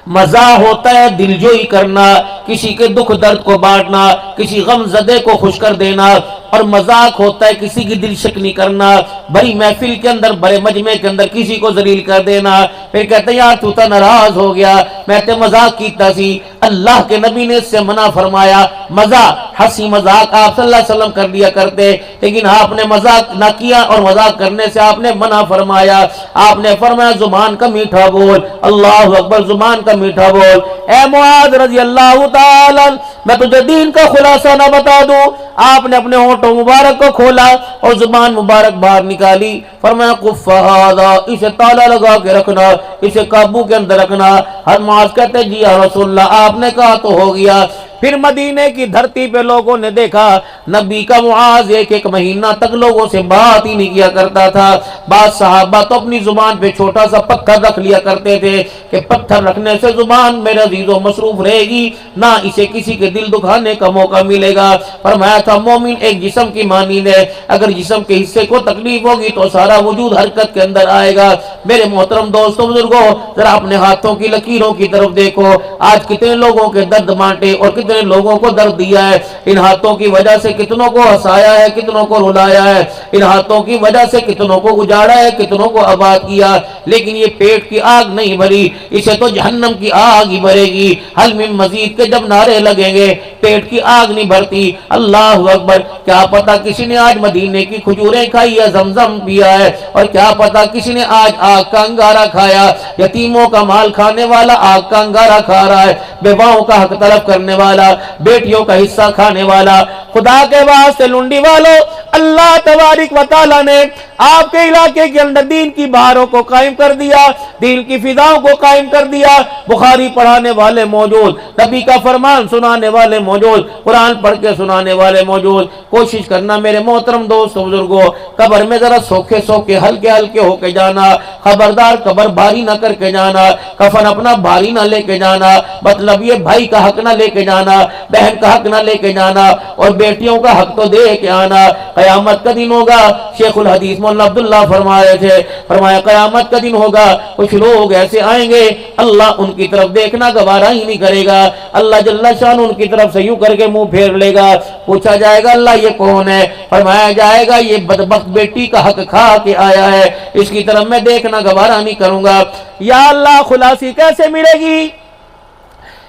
S1: مزاح ہوتا ہے دل جوئی کرنا، کسی کے دکھ درد کو بانٹنا، کسی غم زدے کو خوش کر دینا، اور مذاق ہوتا ہے کسی کی دل شکنی کرنا، بڑی محفل کے اندر، بڑے مجمع کے اندر کسی کو ذلیل کر دینا، پھر کہتے ہیں یار تو تا ناراض ہو گیا، میں تے مذاق کیتا سی۔ اللہ کے نبی نے اس سے منع فرمایا۔ مذاق، ہنسی مذاق آپ صلی اللہ علیہ وسلم کر دیا کرتے، لیکن آپ نے مذاق نہ کیا اور مذاق کرنے سے آپ نے منع فرمایا۔ آپ نے فرمایا زبان کا میٹھا بول، اللہ اکبر، زبان کا میٹھا بول۔ اے معاذ رضی اللہ تعالی، میں تجھے دین کا خلاصہ نہ بتا دوں؟ آپ نے اپنے ہونٹوں مبارک کو کھولا اور زبان مبارک باہر نکالی، فرمایا کف ھذا، اسے تالا لگا کے رکھنا، اسے قابو کے اندر رکھنا۔ ہر معاذ کہتے جی یا رسول اللہ آپ نے کہا تو ہو گیا۔ پھر مدینے کی دھرتی پہ لوگوں نے دیکھا نبی کا معاذ 1 مہینہ تک لوگوں سے بات ہی نہیں کیا کرتا تھا۔ بعض صحابہ تو اپنی زبان پہ چھوٹا سا پتھر رکھ لیا کرتے تھے کہ پتھر رکھنے سے زبان میرے عزیزوں مصروف رہے گی، نہ اسے کسی کے دل دکھانے کا موقع ملے گا۔ فرمایا تھا مومن ایک جسم کی مانند ہے، اگر جسم کے حصے کو تکلیف ہوگی تو سارا وجود حرکت کے اندر آئے گا۔ میرے محترم دوستوں بزرگوں، ذرا اپنے ہاتھوں کی لکیروں کی طرف دیکھو، آج کتنے لوگوں کے درد بانٹے اور کتنے لوگوں کو درد دیا ہے۔ ان ہاتھوں کی وجہ سے کتنوں کو ہنسایا ہے، کتنوں کو رلایا ہے، ان ہاتھوں کی وجہ سے کتنوں کو اجاڑا ہے، کتنوں کو آباد کیا، لیکن یہ پیٹ کی آگ نہیں بھری، اسے تو جہنم کی آگ ہی بھرے گی۔ حل من مزید کے جب نعرے لگیں گے پیٹ کی آگ نہیں بھرتی۔ اللہ اکبر، کیا پتا کسی نے آج مدینے کی کھجوریں کھائی ہے، زمزم پیا ہے، اور کیا پتا کسی نے آج آگ کا انگارہ کھایا۔ یتیموں کا مال کھانے والا آگ کا انگارہ کھا رہا ہے، بیواؤں کا حق طلب کرنے والا والا، بیٹیوں کا حصہ کھانے والا۔ خدا کے واسطے لنڈی والو، اللہ تبارک و تعالیٰ نے آپ کے علاقے کے اندر دین کی بہاروں کو قائم کر دیا، دین کی فضاؤں کو قائم کر دیا۔ بخاری پڑھانے والے موجود، نبی کا فرمان سنانے والے موجود، قرآن پڑھ کے سنانے والے موجود۔ کوشش کرنا میرے محترم دوستوں بزرگوں، قبر میں ذرا سوکھے سوکھے ہلکے ہلکے ہو کے جانا، خبردار قبر بھاری نہ کر کے جانا، کفن اپنا بھاری نہ لے کے جانا، مطلب یہ بھائی کا حق نہ لے کے جانا، بہن کا حق نہ لے کے جانا، اور بیٹیوں کا حق تو دے کے آنا۔ قیامت کا دن ہوگا، شیخ الحدیث مولانا عبداللہ فرما رہے تھے، فرمایا قیامت کا دن ہوگا، کچھ لوگ ایسے آئیں گے اللہ ان کی طرف دیکھنا گوارا ہی نہیں کرے گا، اللہ جل شان ان کی طرف سے یوں کر کے منہ پھیر لے گا۔ پوچھا جائے گا اللہ یہ کون ہے؟ فرمایا جائے گا یہ بدبخت بیٹی کا حق کھا کے آیا ہے، اس کی طرف میں دیکھنا گوارا نہیں کروں گا۔ یا اللہ خلاصی کیسے ملے گی؟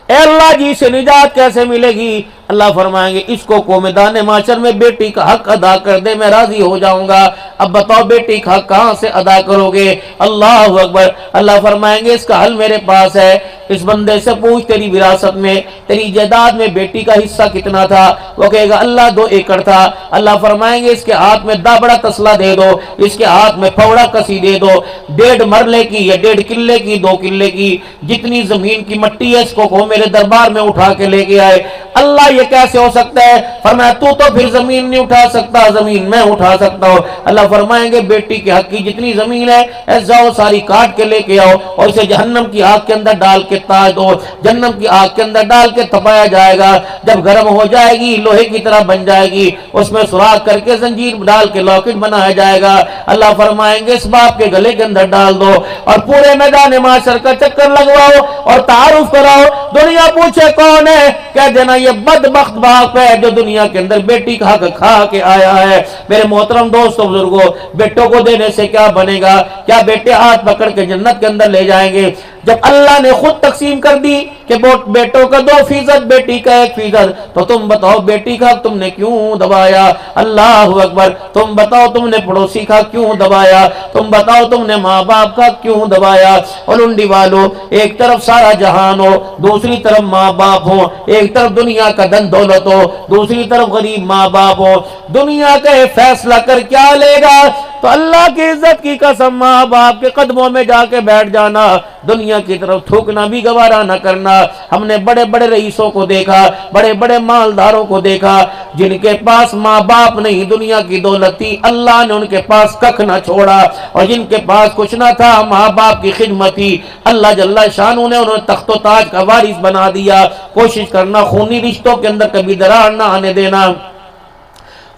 S1: اے اللہ جی سے نجات کیسے ملے گی؟ اللہ فرمائیں گے اس کو میدان معاشر میں بیٹی کا حق ادا کر دے، میں راضی ہو جاؤں گا۔ اب بتاؤ بیٹی کا حق کہاں سے ادا کرو گے؟ اللہ اکبر۔ اللہ فرمائیں گے اس کا حل میرے پاس ہے، اس بندے سے پوچھ تیری وراثت میں، تیری جائیداد میں بیٹی کا حصہ کتنا تھا؟ وہ کہے گا اللہ 2 ایکڑ تھا۔ اللہ فرمائیں گے اس کے ہاتھ میں دابڑا تسلا دے دو، اس کے ہاتھ میں پھوڑا کسی دے دو، 1.5 مرلے کی یا 1.5 کلے کی 2 کلے کی جتنی زمین کی مٹی ہے اس کو میرے دربار میں اٹھا کے لے کے آئے۔ اللہ یہ کیسے ہو سکتا ہے؟ فرمایا تو پھر زمین نہیں اٹھا سکتا، زمین میں اٹھا سکتا ہوں۔ اللہ فرمائیں گے بیٹی کے حق کی جتنی زمین ہے جاؤ ساری کاٹ کے لے کے آؤ اور اسے جہنم کی آگ کے اندر ڈال کے تاج دو، جہنم کی آگ کے اندر ڈال کے تپایا جائے گا۔ جب گرم ہو جائے گی لوہے کی طرح بن جائے گی، اس میں سوراخ کر کے زنجیر ڈال کے لاکٹ بنایا جائے گا۔ اللہ فرمائیں گے اس باپ کے گلے کے اندر ڈال دو اور پورے میدان معاشر کا چکر لگواؤ اور تعارف کراؤ، دنیا پوچھے کون ہے؟ کہہ دینا یہ بدبخت باپ ہے جو دنیا کے اندر بیٹی کا حق کھا کے آیا ہے۔ میرے محترم دوستوں بزرگوں، بیٹوں کو دینے سے کیا بنے گا؟ کیا بیٹے ہاتھ پکڑ کے جنت کے اندر لے جائیں گے؟ جب اللہ نے خود تقسیم کر دی کہ بیٹوں کا 2%، بیٹی کا 1%، تو تم بتاؤ بیٹی کا تم نے کیوں دبایا؟ اللہ اکبر۔ تم بتاؤ تم نے پڑوسی کا کیوں دبایا؟ تم بتاؤ تم نے ماں باپ کا کیوں دبایا؟ اور لنڈی والو، ایک طرف سارا جہان ہو، دوسری طرف ماں باپ ہو، ایک طرف دنیا کا دن دولت ہو، دوسری طرف غریب ماں باپ ہو، دنیا کا فیصلہ کر کیا لے گا؟ تو اللہ کی عزت کی قسم ماں باپ کے قدموں میں جا کے بیٹھ جانا، دنیا کی طرف تھوکنا بھی گوارا نہ کرنا۔ ہم نے بڑے بڑے رئیسوں کو دیکھا، بڑے بڑے مالداروں کو دیکھا جن کے پاس ماں باپ نہیں، دنیا کی دولت تھی، اللہ نے ان کے پاس ککھ نہ چھوڑا، اور جن کے پاس کچھ نہ تھا ماں باپ کی خدمت تھی، اللہ جل شانہ نے انہیں تخت و تاج کا وارث بنا دیا۔ کوشش کرنا خونی رشتوں کے اندر کبھی درار نہ آنے دینا،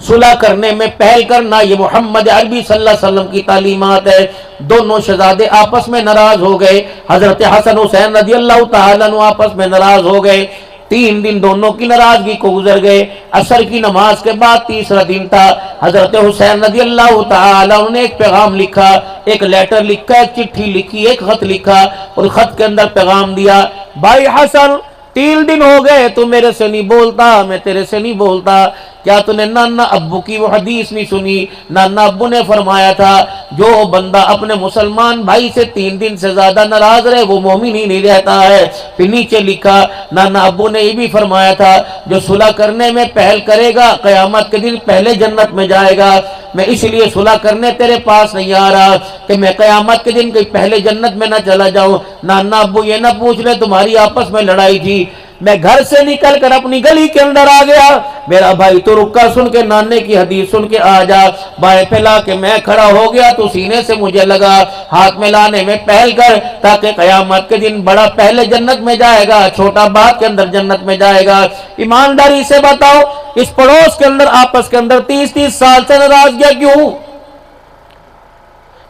S1: صلح کرنے میں پہل کرنا، یہ محمد عربی صلی اللہ علیہ وسلم کی تعلیمات ہے۔ دونوں شہزادے آپس میں ناراض ہو گئے، حضرت حسن حسین رضی اللہ تعالیٰ عنہ آپس میں ناراض ہو گئے، 3 دن دونوں کی ناراضگی کو گزر گئے۔ عصر کی نماز کے بعد تیسرا دن تھا، حضرت حسین رضی اللہ تعالیٰ عنہ نے ایک پیغام لکھا، ایک لیٹر لکھا، ایک چٹھی لکھی، ایک خط لکھا، اور خط کے اندر پیغام دیا، بھائی حسن 3 دن ہو گئے تو میرے سے نہیں بولتا، میں تیرے سے نہیں بولتا، کیا تو نے نانا ابو کی وہ حدیث نہیں سنی؟ نانا ابو نے فرمایا تھا جو بندہ اپنے مسلمان بھائی سے 3 دن سے زیادہ ناراض رہے وہ مومن ہی نہیں رہتا ہے۔ پھر نیچے لکھا نانا ابو نے یہ بھی فرمایا تھا جو صلح کرنے میں پہل کرے گا قیامت کے دن پہلے جنت میں جائے گا۔ میں اس لیے صلح کرنے تیرے پاس نہیں آ رہا کہ میں قیامت کے دن کہیں پہلے جنت میں نہ چلا جاؤں۔ نانا ابو یہ نہ پوچھ لے تمہاری آپس میں لڑائی تھی، میں گھر سے نکل کر اپنی گلی کے اندر آ گیا، میرا بھائی تو رکا سن کے نانے کی حدیث سن کے آ جا، بائیں پھیلا کے میں کھڑا ہو گیا تو سینے سے مجھے لگا، ہاتھ میں لانے میں پہل کر تاکہ قیامت کے دن بڑا پہلے جنت میں جائے گا، چھوٹا بعد کے اندر جنت میں جائے گا۔ ایمانداری سے بتاؤ اس پڑوس کے اندر آپس کے اندر 30 سال سے ناراضگیاں کیوں؟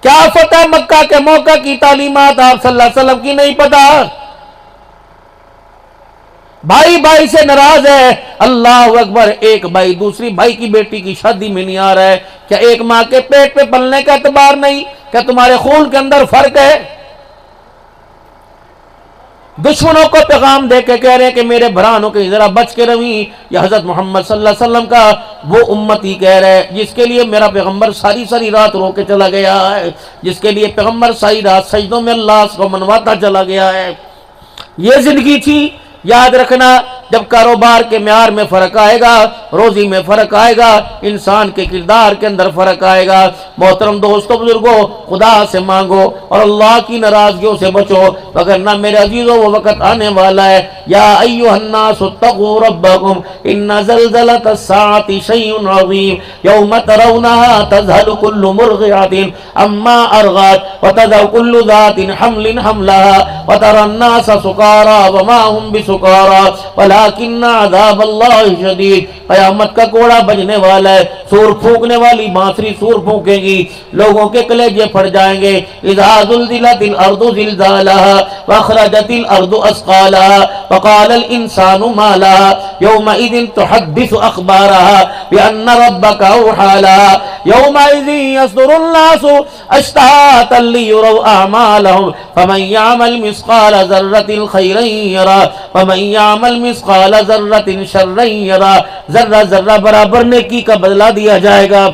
S1: کیا فتح مکہ کے موقع کی تعلیمات آپ صلی اللہ علیہ وسلم کی نہیں پتا؟ بھائی بھائی سے ناراض ہے، اللہ اکبر، ایک بھائی دوسری بھائی کی بیٹی کی شادی میں نہیں آ رہا ہے، کیا ایک ماں کے پیٹ پہ پلنے کا اعتبار نہیں؟ کیا تمہارے خون کے اندر فرق ہے؟ دشمنوں کو پیغام دے کے کہہ رہے ہیں کہ میرے برانوں کے ذرا بچ کے رہیں، یہ حضرت محمد صلی اللہ علیہ وسلم کا وہ امتی کہہ رہے ہیں جس کے لیے میرا پیغمبر ساری رات رو کے چلا گیا ہے، جس کے لیے پیغمبر ساری رات سجدوں میں اللہ کو منواتا چلا گیا ہے۔ یہ زندگی تھی، یاد رکھنا جب کاروبار کے معیار میں فرق آئے گا، روزی میں فرق آئے گا، انسان کے کردار کے اندر فرق آئے گا۔ محترم دوستو بزرگوں، خدا سے مانگو اور اللہ کی ناراضگیوں سے بچو، وگرنہ میرے عزیزوں وہ وقت آنے والا ہے۔ یا ایھا الناس اتقوا ربکم ان زلزلۃ الساعۃ شیء عظیم یوم ترونها تذهل كل مرضعۃ عما ارضعت وتضع كل ذات حمل حملها وترى الناس سکارى وما هم بسکارى ولكن عذاب اللہ شدید۔ قیامت کا کوڑا بجنے والا ہے، سور پھونکنے والی بانسری سور پھونکے گی، لوگوں کے کلیجے پھٹ جائیں گے۔ اذا زلزلت الارض زلزالها واخرجت الارض اثقالها وقال الانسان ما لها يومئذ تحدث اخبارها بان ربك اوحى لها يومئذ يصدر الناس اشتاتا ليروا اعمالهم فمن يعمل مثقال ذرة خيرا يره ومن يعمل مثقال ذرة شرا يره۔ ذرہ ذرہ برابر نیکی کا بدلہ دیا جائے گا،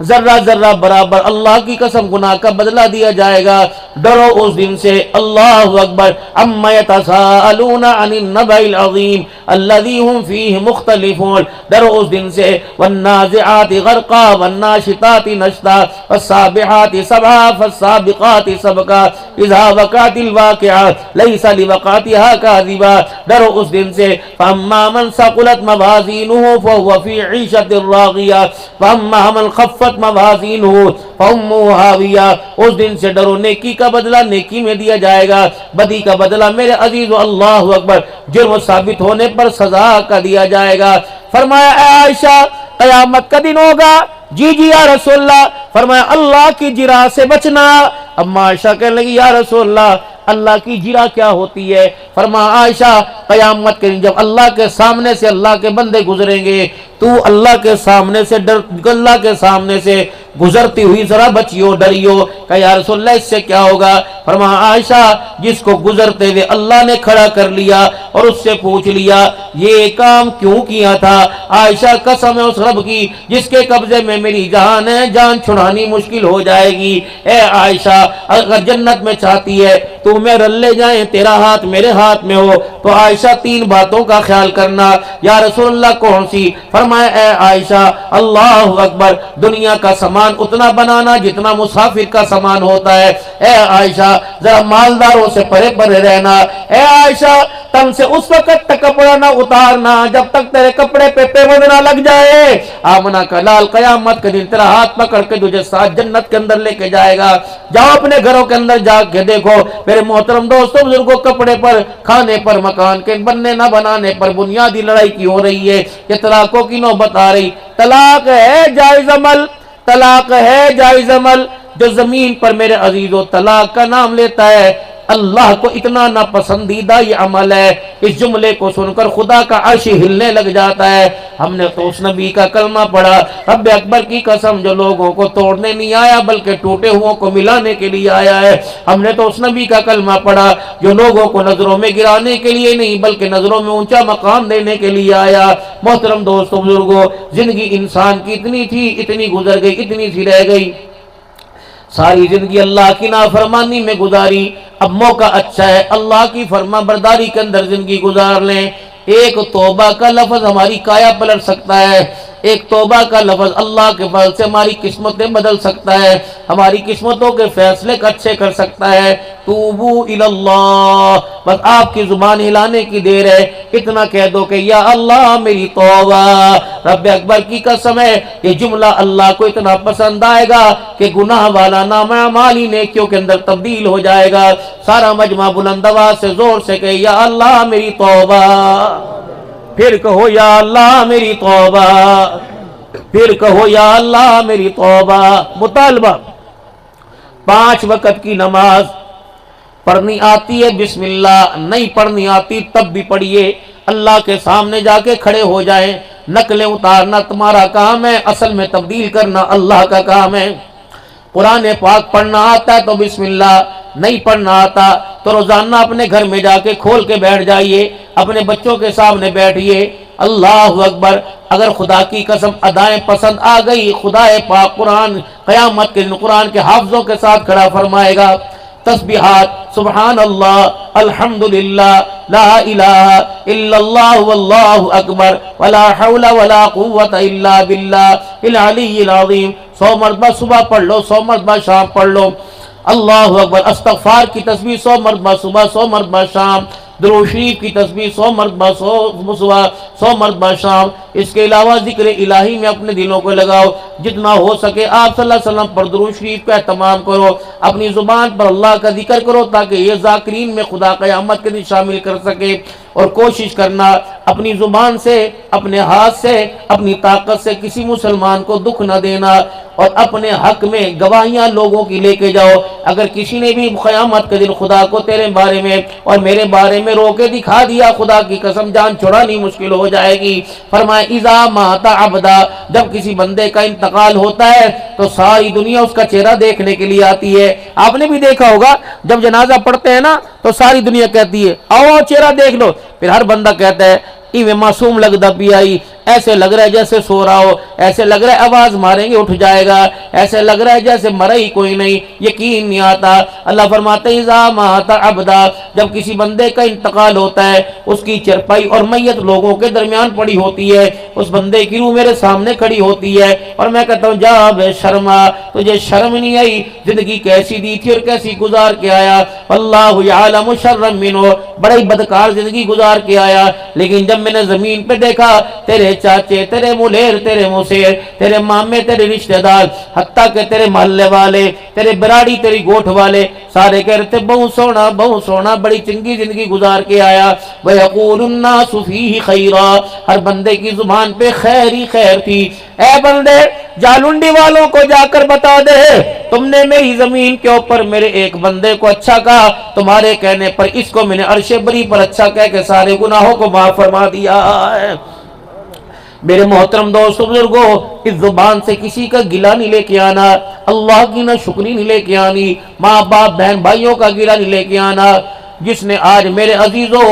S1: ذرہ ذرہ برابر اللہ کی قسم گناہ کا بدلہ دیا جائے گا۔ ڈرو اس دن سے، اللہ اکبر۔ اما یتساءلون عن النبأ العظیم الذی هم فیہ مختلفون۔ ڈرو اس دن سے، والنازعات غرقا والناشطات نشطا والسابحات سبحا فالسابقات سبقا اذا وقعت الواقعہ لیس لوقعتها کاذبا۔ ڈرو اس دن سے، فاما من ثقلت موازینہ فهو فی عیشۃ راغیہ واما من خفت موازینہ فأمہ ہاویہ۔ اس دن سے ڈرو، نیکی کا بدلہ نیکی میں دیا جائے گا، بدی کا بدلہ میرے عزیزو اللہ اکبر جرم ثابت ہونے پر سزا کا دیا جائے گا۔ فرمایا اے عائشہ قیامت کا دن ہوگا؟ جی جی یا رسول اللہ۔ فرمایا اللہ کی جرا سے بچنا۔ اب عائشہ کہنے لگی یا رسول اللہ اللہ کی جرا کیا ہوتی ہے؟ فرمایا عائشہ قیامت کے دن جب اللہ کے سامنے سے اللہ کے بندے گزریں گے، تو اللہ کے سامنے سے اللہ کے سامنے سے گزرتی ہوئی ذرا بچیو، ڈریو۔ کہ یا رسول اللہ اس سے کیا ہوگا؟ فرمایا عائشہ جس کو گزرتے ہوئے اللہ نے کھڑا کر لیا اور اس سے پوچھ لیا یہ کام کیوں کیا تھا؟ عائشہ قسم ہے اس رب کی جس کے قبضے میں میری جان ہے، جان چھڑانی مشکل ہو جائے گی۔ اے عائشہ اگر جنت میں چاہتی ہے تو میں رلے جائیں، تیرا ہاتھ میرے ہاتھ میں ہو، تو عائشہ تین باتوں کا خیال کرنا۔ یا رسول اللہ کون سی؟ فرمایا اے عائشہ اللہ اکبر دنیا کا سامان اتنا بنانا جتنا مسافر کا سامان ہوتا ہے۔ اے عائشہ ذرا مالداروں سے پرے پرے رہنا۔ اے عائشہ تن سے اس وقت تک کپڑا نہ اتارنا جب تک تیرے کپڑے پہ پیوند نہ لگ جائے۔ آمنہ کا لال قیامت کے دن تیرا ہاتھ پکڑ کے تجھے ساتھ جنت کے اندر لے کے جائے گا۔ جاؤ اپنے گھروں کے اندر جا کے دیکھو میرے محترم دوستوں بزرگوں، کپڑے پر، کھانے پر، مکان کے بننے نہ بنانے پر بنیادی لڑائی کی ہو رہی ہے۔ یہ طلاقوں کی نوبت آ رہی۔ طلاق ہے جائز عمل، طلاق ہے جائز عمل۔ جو زمین پر میرے عزیزو طلاق کا نام لیتا ہے اللہ کو اتنا ناپسندیدہ یہ عمل ہے، اس جملے کو سن کر خدا کا عرش ہلنے لگ جاتا ہے۔ ہم نے تو اس نبی کا کلمہ پڑھا، رب اکبر کی قسم جو لوگوں کو توڑنے نہیں آیا بلکہ ٹوٹے ہوں کو ملانے کے لیے آیا ہے۔ ہم نے تو اس نبی کا کلمہ پڑھا جو لوگوں کو نظروں میں گرانے کے لیے نہیں بلکہ نظروں میں اونچا مقام دینے کے لیے آیا۔ محترم دوستوں بزرگوں، زندگی انسان کی اتنی تھی، اتنی گزر گئی، اتنی سی رہ گئی، ساری زندگی اللہ کی نافرمانی میں گزاری۔ اب موقع اچھا ہے اللہ کی فرما برداری کے اندر زندگی گزار لیں۔ ایک توبہ کا لفظ ہماری کایا پلٹ سکتا ہے، ایک توبہ کا لفظ اللہ کے فضل سے ہماری قسمتیں بدل سکتا ہے، ہماری قسمتوں کے فیصلے اچھے کر سکتا ہے۔ توبو اللہ، بس آپ کی زبان ہلانے کی دیر ہے، اتنا کہہ دو کہ یا اللہ میری توبہ۔ رب اکبر کی قسم ہے یہ جملہ اللہ کو اتنا پسند آئے گا کہ گناہ والا نام اعمال ہی نیکیوں کے اندر تبدیل ہو جائے گا۔ سارا مجمع بلند آواز سے زور سے کہ یا اللہ میری توبہ، پھر کہو یا اللہ میری توبہ، پھر کہو یا اللہ میری توبہ۔ مطالبہ 5 وقت کی نماز پڑھنی آتی ہے بسم اللہ، نہیں پڑھنی آتی تب بھی پڑھیے۔ اللہ کے سامنے جا کے کھڑے ہو جائیں، نقلیں اتارنا تمہارا کام ہے، اصل میں تبدیل کرنا اللہ کا کام ہے۔ قرآن پاک پڑھنا آتا ہے تو بسم اللہ، نہیں پڑھنا آتا تو روزانہ اپنے گھر میں جا کے کھول کے بیٹھ جائیے، اپنے بچوں کے سامنے بیٹھیے۔ اللہ اکبر، اگر خدا کی قسم ادائیں پسند آ گئی خدا پاک قرآن قیامت کے دن قرآن کے حافظوں کے ساتھ کھڑا فرمائے گا۔ تسبیحات سبحان اللہ الحمدللہ لا الہ الا اللہ واللہ اکبر ولا حول ولا قوت الا باللہ العلی العظیم 100 مرتبہ صبح پڑھ لو، 100 مرتبہ شام پڑھ لو۔ اللہ اکبر، استغفار کی تسبیح 100 مرتبہ صبح، 100 مرتبہ شام، درود شریف کی تسبیح 100 مرتبہ صبح، 100 مرتبہ شام۔ اس کے علاوہ ذکر الہی میں اپنے دلوں کو لگاؤ، جتنا ہو سکے آپ صلی اللہ علیہ وسلم پر درود شریف کا اہتمام کرو، اپنی زبان پر اللہ کا ذکر کرو تاکہ یہ ذاکرین میں خدا قیامت کے دن شامل کر سکے۔ اور کوشش کرنا اپنی زبان سے، اپنے ہاتھ سے، اپنی طاقت سے کسی مسلمان کو دکھ نہ دینا، اور اپنے حق میں گواہیاں لوگوں کی لے کے جاؤ۔ اگر کسی نے بھی قیامت کے دن خدا کو تیرے بارے میں اور میرے بارے میں رو کے دکھا دیا، خدا کی قسم جان چھڑانی مشکل ہو جائے گی۔ فرمائے اذا مات عبدا، جب کسی بندے کا انتقال ہوتا ہے تو ساری دنیا اس کا چہرہ دیکھنے کے لیے آتی ہے۔ آپ نے بھی دیکھا ہوگا جب جنازہ پڑھتے ہیں نا تو ساری دنیا کہتی ہے آؤ چہرہ دیکھ لو، پھر ہر بندہ کہتا ہے میں معصوم لگتا پی آئی، ایسے لگ رہا ہے جیسے سو رہا ہو، ایسے لگ رہا ہے آواز ماریں گے اٹھ جائے گا، ایسے لگ رہا ہے جیسے مرا ہی کوئی نہیں، یقین نہیں آتا۔ اللہ فرماتے ہیں اذا مات عبدا، جب کسی بندے کا انتقال ہوتا ہے، اس کی چرپائی اور میت لوگوں کے درمیان پڑی ہوتی ہے، اس بندے کی روح میرے سامنے کھڑی ہوتی ہے اور میں کہتا ہوں جا بے شرما، تجھے شرم نہیں آئی؟ زندگی کیسی دی تھی اور کیسی گزار کے آیا، اللہ یعلم شرم منہ، بڑا ہی بدکار زندگی گزار کے آیا، لیکن جب میں نے زمین پہ دیکھا تیرے چاچے، تیرے ملیر، تیرے موسیر، تیرے مامے، تیرے رشتہ دار، حتیٰ کہ تیرے محلے والے، تیرے براڑی، تیری گوٹھ والے سارے کہہ رہے تھے بہت سونا بڑی چنگی زندگی گزار کے آیا۔ وَيَقُولُ النَّاسُ فِيهِ خَيْرًا، ہر بندے کی زبان پہ خیر ہی خیر تھی۔ اے بندے جالنڈی والوں کو جا کر بتا دے تم نے میری زمین کے اوپر میرے ایک بندے کو اچھا کہا، تمہارے کہنے پر اس کو میں نے عرش بری پر اچھا کہہ کے سارے گناہوں کو معاف فرما دیا ہے۔ میرے محترم دوستو بزرگو، اس زبان سے کسی کا گلہ نہیں لے کے آنا، اللہ کی نہ شکری نہیں لے کے آنی، ماں باپ بہن بھائیوں کا گلہ نہیں لے کے آنا۔ جس نے آج میرے عزیزوں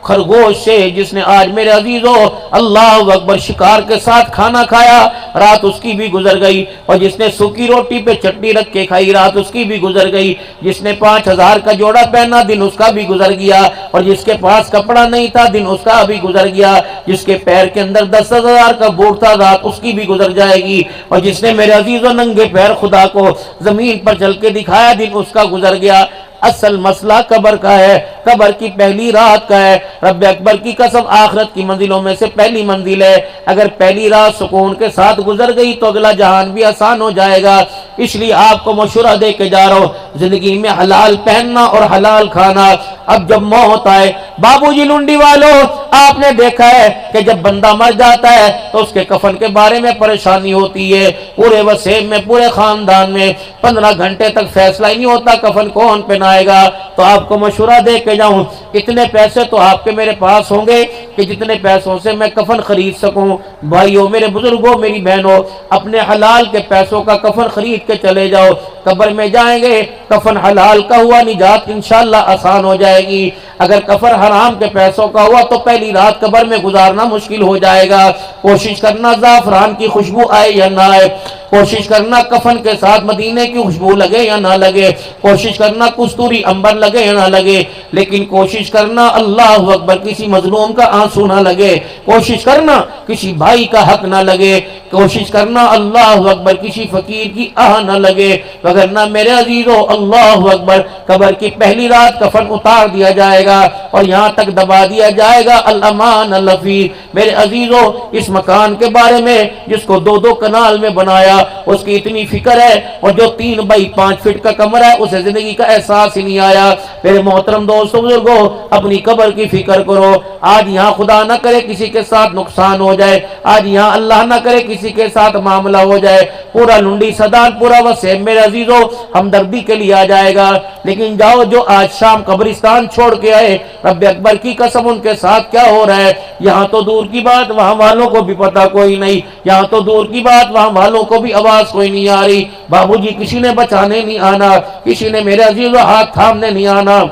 S1: خرگوش سے، جس نے آج میرے عزیزوں اللہ اکبر شکار کے ساتھ کھانا کھایا، رات اس کی بھی گزر گئی، اور جس نے سوکھی روٹی پہ چٹنی رکھ کے کھائی، رات اس کی بھی گزر گئی، جس نے 5000 کا جوڑا پہنا، دن اس کا بھی گزر گیا، اور جس کے پاس کپڑا نہیں تھا، دن اس کا بھی گزر گیا، جس کے پیر کے اندر 10,000 کا بوٹ تھا، رات اس کی بھی گزر جائے گی، اور جس نے میرے عزیزوں ننگے پیر خدا کو زمین پر چل کے دکھایا، دن اس کا گزر گیا۔ اصل مسئلہ قبر کا ہے، قبر کی پہلی رات کا ہے۔ رب اکبر کی قسم آخرت کی منزلوں میں سے پہلی منزل ہے، اگر پہلی رات سکون کے ساتھ گزر گئی تو اگلا جہان بھی آسان ہو جائے گا۔ اس لیے آپ کو مشورہ دے کے جا رہا ہوں، زندگی میں حلال پہننا اور حلال کھانا۔ اب جب موت آئے، بابو جی لنڈی والوں آپ نے دیکھا ہے کہ جب بندہ مر جاتا ہے تو اس کے کفن کے بارے میں پریشانی ہوتی ہے، پورے وسیم میں، پورے خاندان میں 15 گھنٹے تک فیصلہ ہی نہیں ہوتا کفن کون پہنائے گا۔ تو آپ کو مشورہ دے کے جاؤں، اتنے پیسے تو آپ کے میرے پاس ہوں گے کہ جتنے پیسوں سے میں کفن خرید سکوں۔ بھائیوں، میرے بزرگوں، میری بہنوں، اپنے حلال کے پیسوں کا کفن خرید کے چلے جاؤ۔ قبر میں جائیں گے، کفن حلال کا ہوا، نجات انشاءاللہ آسان ہو جائے گی۔ اگر کفن حرام کے پیسوں کا ہوا تو پہلی رات قبر میں گزارنا مشکل ہو جائے گا۔ کوشش کرنا زعفران کی خوشبو آئے یا نہ آئے، کوشش کرنا کفن کے ساتھ مدینے کی خوشبو لگے یا نہ لگے، کوشش کرنا کستوری عنبر لگے یا نہ لگے، لیکن کوشش کرنا اللہ اکبر کسی مظلوم کا آنسو نہ لگے، کوشش کرنا کسی بھائی کا حق نہ لگے، کوشش کرنا اللہ اکبر کسی فقیر کی آہ نہ لگے، وگرنہ میرے عزیزو اللہ اکبر قبر کی پہلی رات کفن اتار دیا جائے گا اور یہاں تک دبا دیا جائے گا الامان اللفی۔ میرے عزیزو، اس مکان کے بارے میں جس کو 2 کنال میں بنایا اس کی اتنی فکر ہے، اور جو 3 بائی 5 فٹ کا کمرہ ہے اسے زندگی کا احساس ہی نہیں آیا۔ میرے محترم دوستو بزرگو، اپنی قبر کی فکر کرو۔ آج یہاں خدا نہ کرے کسی کے ساتھ نقصان ہو جائے، آج یہاں اللہ نہ کرے کسی کے ساتھ معاملہ ہو جائے، پورا لنڈی صدان، پورا وسیم میرے عزیزو ہمدردی کے لیے آ جائے گا۔ لیکن جاؤ، جو آج شام قبرستان چھوڑ کے آئے، رب اکبر کی قسم ان کے ساتھ کیا ہو رہا ہے یہاں تو دور کی بات، وہاں والوں کو بھی پتہ کوئی نہیں، یہاں تو دور کی بات، وہاں والوں کو بھی آواز کوئی نہیں آ رہی۔ بابو جی کسی نے بچانے نہیں آنا، کسی نے میرے عزیزو ہاتھ تھامنے نہیں آنا،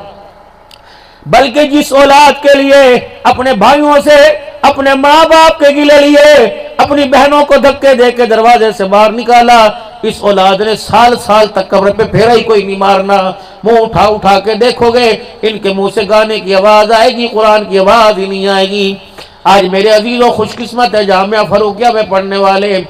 S1: بلکہ جس اولاد کے لیے اپنے بھائیوں سے، اپنے ماں باپ کے گلے لیے، اپنی بہنوں کو دھکے دے کے دروازے سے باہر نکالا، اس اولاد نے سال سال تک قبر پہ پھیرا ہی کوئی نہیں مارنا۔ منہ اٹھا اٹھا کے دیکھو گے ان کے منہ سے گانے کی آواز آئے گی، قرآن کی آواز ہی نہیں آئے گی۔ آج میرے عزیزوں خوش قسمت ہے جامعہ فاروقیہ میں پڑھنے والے،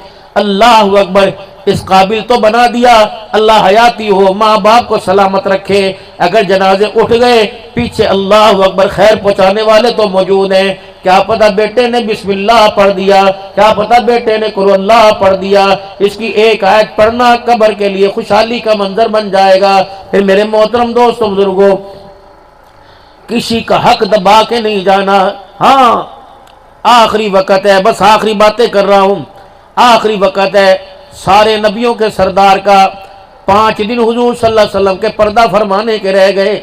S1: اللہ اکبر، اس قابل تو بنا دیا، اللہ حیاتی ہو، ماں باپ کو سلامت رکھے، اگر جنازے اٹھ گئے پیچھے اللہ اکبر خیر پہنچانے والے تو موجود ہیں۔ کیا پتہ بیٹے نے بسم اللہ پڑھ دیا، کیا پتہ بیٹے نے قرآن اللہ پڑھ دیا، اس کی ایک آیت پڑھنا قبر کے لیے خوشحالی کا منظر بن جائے گا۔ پھر میرے محترم دوستوں بزرگوں، کسی کا حق دبا کے نہیں جانا۔ ہاں آخری وقت ہے، بس آخری باتیں کر رہا ہوں، آخری وقت ہے، سارے نبیوں کے سردار کا 5 دن حضور صلی اللہ علیہ وسلم کے پردہ فرمانے کے رہ گئے۔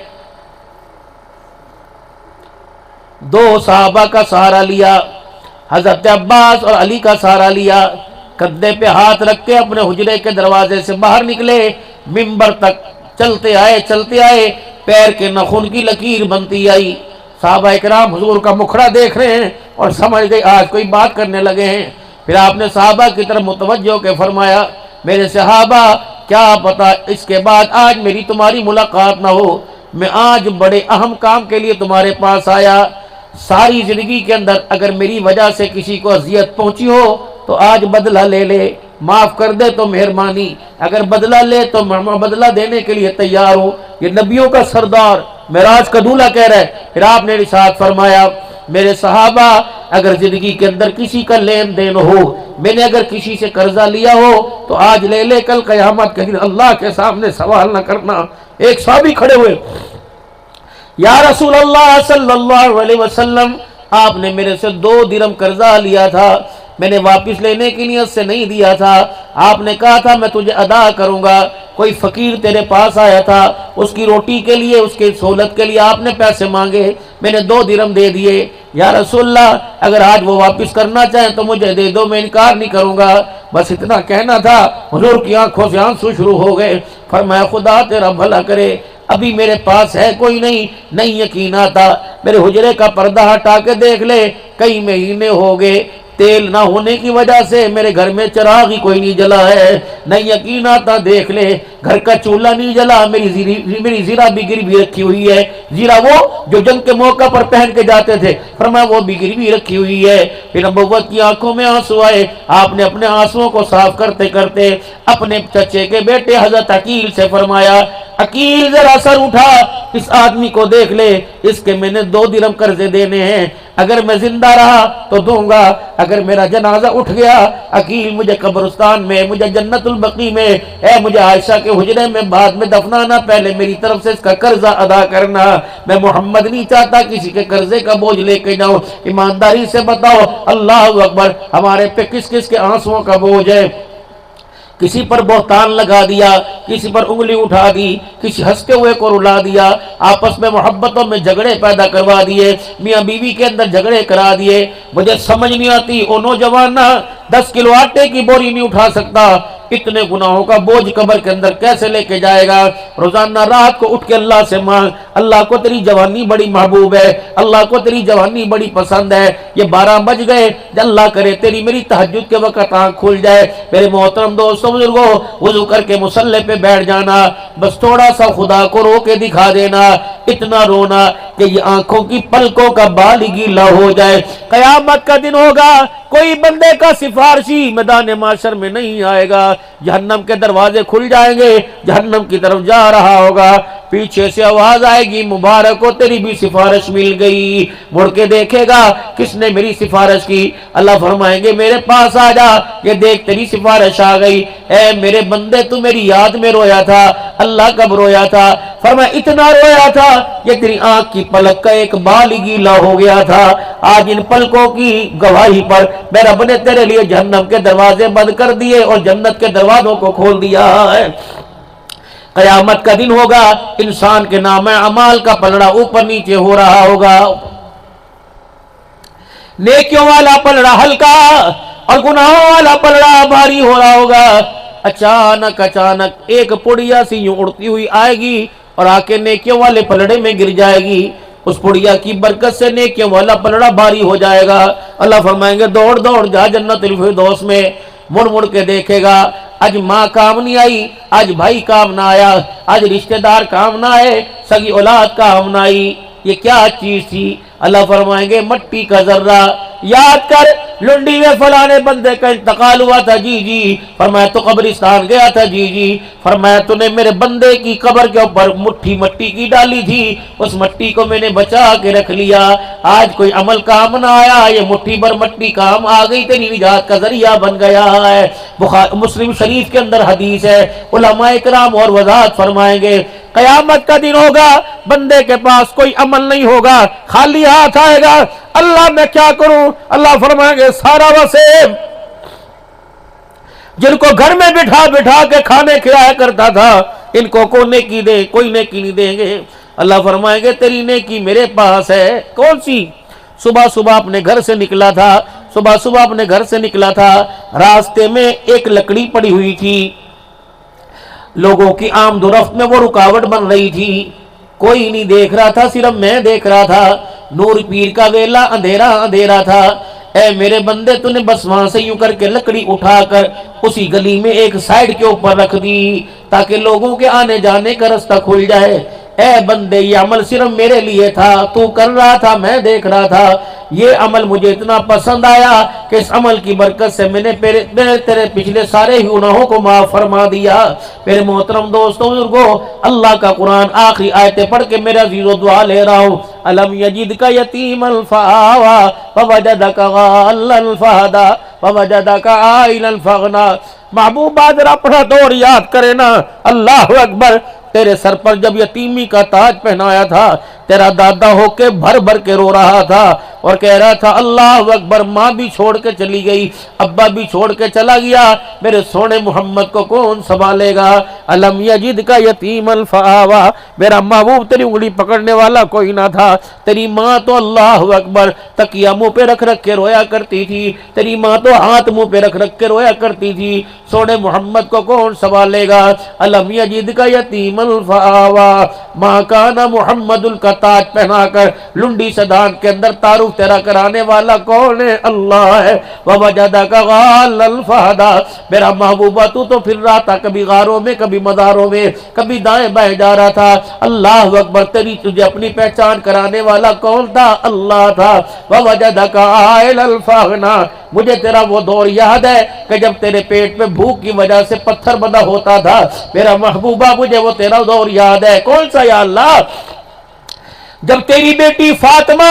S1: 2 صحابہ کا سہارا لیا، حضرت عباس اور علی کا سہارا لیا، کندھے پہ ہاتھ رکھ کے اپنے حجرے کے دروازے سے باہر نکلے، منبر تک چلتے آئے، پیر کے نخون کی لکیر بنتی آئی۔ صحابہ اکرام حضور کا مکھڑا دیکھ رہے ہیں اور سمجھ گئے آج کوئی بات کرنے لگے ہیں۔ پھر آپ نے صحابہ کی طرف متوجہ کے فرمایا، میرے صحابہ کیا پتا اس کے بعد آج میری تمہاری ملاقات نہ ہو، میں آج بڑے اہم کام کے لیے تمہارے پاس آیا۔ ساری زندگی کے اندر اگر میری وجہ سے کسی کو اذیت پہنچی ہو تو آج بدلہ لے لے، معاف کر دے تو مہربانی، اگر بدلہ لے تو میں بدلہ دینے کے لیے تیار ہوں۔ یہ نبیوں کا سردار معراج کا دولہا کہہ رہا ہے۔ پھر آپ نے ارشاد فرمایا، میرے صحابہ اگر زندگی کے اندر کسی کا لین دین ہو، میں نے اگر کسی سے قرضہ لیا ہو تو آج لے لے، کل قیامت کے دن اللہ کے سامنے سوال نہ کرنا۔ ایک صحابی کھڑے ہوئے، یا رسول اللہ صلی اللہ علیہ وسلم، آپ نے میرے سے 2 درہم قرضہ لیا تھا، میں نے واپس لینے کی نیت سے نہیں دیا تھا، آپ نے کہا تھا میں تجھے ادا کروں گا۔ کوئی فقیر تیرے پاس آیا تھا، اس کی روٹی کے لیے، اس کی سہولت کے لیے آپ نے پیسے مانگے، میں نے 2 درہم دے دیے۔ یا رسول اللہ اگر آج وہ واپس کرنا چاہیں تو مجھے دے دو، میں انکار نہیں کروں گا۔ بس اتنا کہنا تھا، حضور کی آنکھوں سے آنسو شروع ہو گئے۔ فرمایا خدا تیرا بھلا کرے، ابھی میرے پاس ہے کوئی نہیں یقین آتا، میرے حجرے کا پردہ ہٹا کے دیکھ لے، کئی مہینے ہو گئے، تیل نہ ہونے کی وجہ سے میرے گھر میں چراغ ہی کوئی نہیں جلا ہے، نہیں یقین آتا دیکھ لے، گھر کا چولہا نہیں جلا، میری زیرہ بگری بھی رکھی ہوئی ہے، زیرہ وہ جو جنگ کے موقع پر پہن کے جاتے تھے، فرمایا وہ بگری بھی رکھی ہوئی ہے۔ پھر نبوت کی آنکھوں میں آنسو آئے، آپ نے اپنے آنسوؤں کو صاف کرتے کرتے اپنے چچے کے بیٹے حضرت عقیل سے فرمایا، عقیل ذرا سر اٹھا، اس آدمی کو دیکھ لے، اس کے میں نے 2 درہم قرضے دینے ہیں، اگر میں زندہ رہا تو دوں گا، اگر میرا جنازہ اٹھ گیا، عقیل مجھے قبرستان میں، مجھے جنت البقیع میں، مجھے عائشہ کے حجرے میں بعد میں دفنانا، پہلے میری طرف سے اس کا قرضہ ادا کرنا۔ میں محمد نہیں چاہتا کسی کے قرضے کا بوجھ لے کے جاؤں۔ ایمانداری سے بتاؤ، اللہ اکبر، ہمارے پہ کس کس کے آنسوؤں کا بوجھ ہے؟ کسی پر بہتان لگا دیا، کسی پر انگلی اٹھا دی، کسی ہنستے ہوئے کو رلا دیا، آپس میں محبتوں میں جھگڑے پیدا کروا دیے، میاں بیوی کے اندر جھگڑے کرا دیے۔ مجھے سمجھ نہیں آتی، او نوجوان 10 کلو آٹے کی بوری نہیں اٹھا سکتا، اتنے گناہوں کا بوجھ قبر کے اندر کیسے لے کے جائے گا؟ روزانہ رات کو اٹھ کے اللہ سے مانگ، اللہ کو تیری جوانی بڑی محبوب ہے، اللہ کو تیری جوانی بڑی پسند ہے۔ یہ 12 بج گئے، اللہ کرے تیری میری تہجد کے وقت آنکھ کھل جائے۔ میرے محترم دوستوں بزرگوں، وضو کر کے مصلی پہ بیٹھ جانا، بس تھوڑا سا خدا کو رو کے دکھا دینا، اتنا رونا کہ یہ آنکھوں کی پلکوں کا بال ہی گیلا ہو جائے۔ قیامت کا دن ہوگا، کوئی بندے کا سفارشی میدان معاشر میں نہیں آئے گا، جہنم کے دروازے کھل جائیں گے، جہنم کی طرف جا رہا ہوگا، پیچھے سے آواز آئے گی، مبارک ہو تیری بھی سفارش مل گئی۔ مڑ کے دیکھے گا کس نے میری سفارش کی، اللہ فرمائیں گے میرے پاس آ جا، یہ دیکھ تیری سفارش آ گئی۔ اے میرے بندے تو میری یاد میں رویا تھا، اللہ کب رویا تھا؟ فرمایا اتنا رویا تھا یہ تیری آنکھ کی پلک کا ایک بال ہی گیلا ہو گیا تھا۔ آج ان پلکوں کی گواہی پر میرے رب نے تیرے لیے جہنم کے دروازے بند کر دیے اور جنت کے دروازوں کو کھول دیا ہے۔ قیامت کا دن ہوگا، انسان کے نام اعمال کا پلڑا اوپر نیچے ہو رہا ہوگا، نیکیوں والا پلڑا ہلکا اور گناہوں والا پلڑا بھاری ہو رہا ہوگا۔ اچانک ایک پڑیا سی یوں اڑتی ہوئی آئے گی اور آ کے نیکیوں والے پلڑے میں گر جائے گی، اس پڑیا کی برکت سے نیکیوں والا پلڑا بھاری ہو جائے گا۔ اللہ فرمائیں گے دوڑ دوڑ جا جنت الفردوس میں۔ مڑ مڑ کے دیکھے گا آج ماں کام نہیں آئی، آج بھائی کام نہ آیا، آج رشتہ دار کام نہ آئے، سگی اولاد کام نہ آئی، یہ کیا چیز تھی؟ اللہ فرمائیں گے مٹی کا ذرہ۔ یاد کر لنڈی میں فلانے بندے کا انتقال ہوا تھا، جی جی۔ فرمایا تو قبرستان گیا تھا، جی جی۔ فرمایا تو نے میرے بندے کی قبر کے اوپر مٹھی مٹی کی ڈالی تھی، اس مٹی کو میں نے بچا کے رکھ لیا۔ آج کوئی عمل کام نہ آیا، یہ مٹھی بھر مٹی کام آ گئی، تیری نجات کا ذریعہ بن گیا ہے۔ مسلم شریف کے اندر حدیث ہے، علماء کرام اور وضاحت فرمائیں گے قیامت کا دن ہوگا، بندے کے پاس کوئی عمل نہیں ہوگا، خالی ہاتھ آئے گا، اللہ میں کیا کروں؟ اللہ فرمائیں گے سارا وسیم جن کو گھر میں بٹھا بٹھا کے کھانے کھلایا کرتا تھا، ان کو نیکی دے، کوئی نیکی نہیں دیں گے۔ اللہ فرمائیں گے تیری نیکی میرے پاس ہے۔ کون سی؟ صبح صبح اپنے گھر سے نکلا تھا، صبح صبح اپنے گھر سے نکلا تھا، راستے میں ایک لکڑی پڑی ہوئی تھی، لوگوں کی آمد و رفت میں وہ رکاوٹ بن رہی تھی، کوئی نہیں دیکھ رہا تھا، صرف میں دیکھ رہا تھا، نور پیر کا ویلا اندھیرا اندھیرا تھا۔ اے میرے بندے تو نے بس وہاں سے یوں کر کے لکڑی اٹھا کر اسی گلی میں ایک سائیڈ کے اوپر رکھ دی تاکہ لوگوں کے آنے جانے کا رستہ کھل جائے۔ اے بندے یہ عمل صرف میرے لیے تھا، تو کر رہا تھا، میں دیکھ رہا تھا، یہ عمل مجھے اتنا پسند آیا کہ اس عمل کی برکت سے میں نے تیرے پچھلے سارے ہی گناہوں کو معاف فرما دیا۔ میرے محترم دوستوں بزرگوں، اللہ کا قرآن آخری آیتیں پڑھ کے میرا عزیزو دعا لے رہا ہوں۔ الم یجدک یتیما فآوی ووجدک ضالا فہدی ووجدک عائلا فاغنی۔ محبوب بادر اپنا دور یاد کرے نا، اللہ اکبر۔ تیرے سر پر جب یتیمی کا تاج پہنایا تھا، تیرا دادا ہو کے بھر بھر کے رو رہا تھا اور کہہ رہا تھا اللہ اکبر، ماں بھی چھوڑ کے چلی گئی، ابا بھی چھوڑ کے چلا گیا، میرے سونے محمد کو کون سنبھالے گا؟ الم یجدک یتیما فآوی، میرا محبوب تیری انگلی پکڑنے والا کوئی نہ تھا۔ تیری ماں تو اللہ اکبر تکیہ منہ پہ رکھ رکھ کے رویا کرتی تھی، تیری ماں تو ہاتھ منہ پہ رکھ رکھ کے رویا کرتی تھی، سونے محمد کو کون سنبھالے گا؟ الم یجدک یتیما فآوی، ماں کانا محمد کا تاج پہنا کر لنڈی سدان کے اندر تعارف تیرا کرانے والا کون ہے؟ اللہ ہے۔ ووجدک غالا فہدی، میرا محبوبہ تو پھر رہا تھا، کبھی غاروں میں، کبھی مزاروں میں، کبھی دائیں بائیں جا رہا تھا، اللہ اکبر، تجھے اپنی پہچان کرانے والا کون تھا؟ اللہ تھا۔ ووجدک عائلا فاغنی، مجھے تیرا وہ دور یاد ہے کہ جب تیرے پیٹ میں بھوک کی وجہ سے پتھر بندہ ہوتا تھا، میرا محبوبہ مجھے وہ تیرا دور یاد ہے۔ کون سا یا اللہ؟ جب تیری بیٹی فاطمہ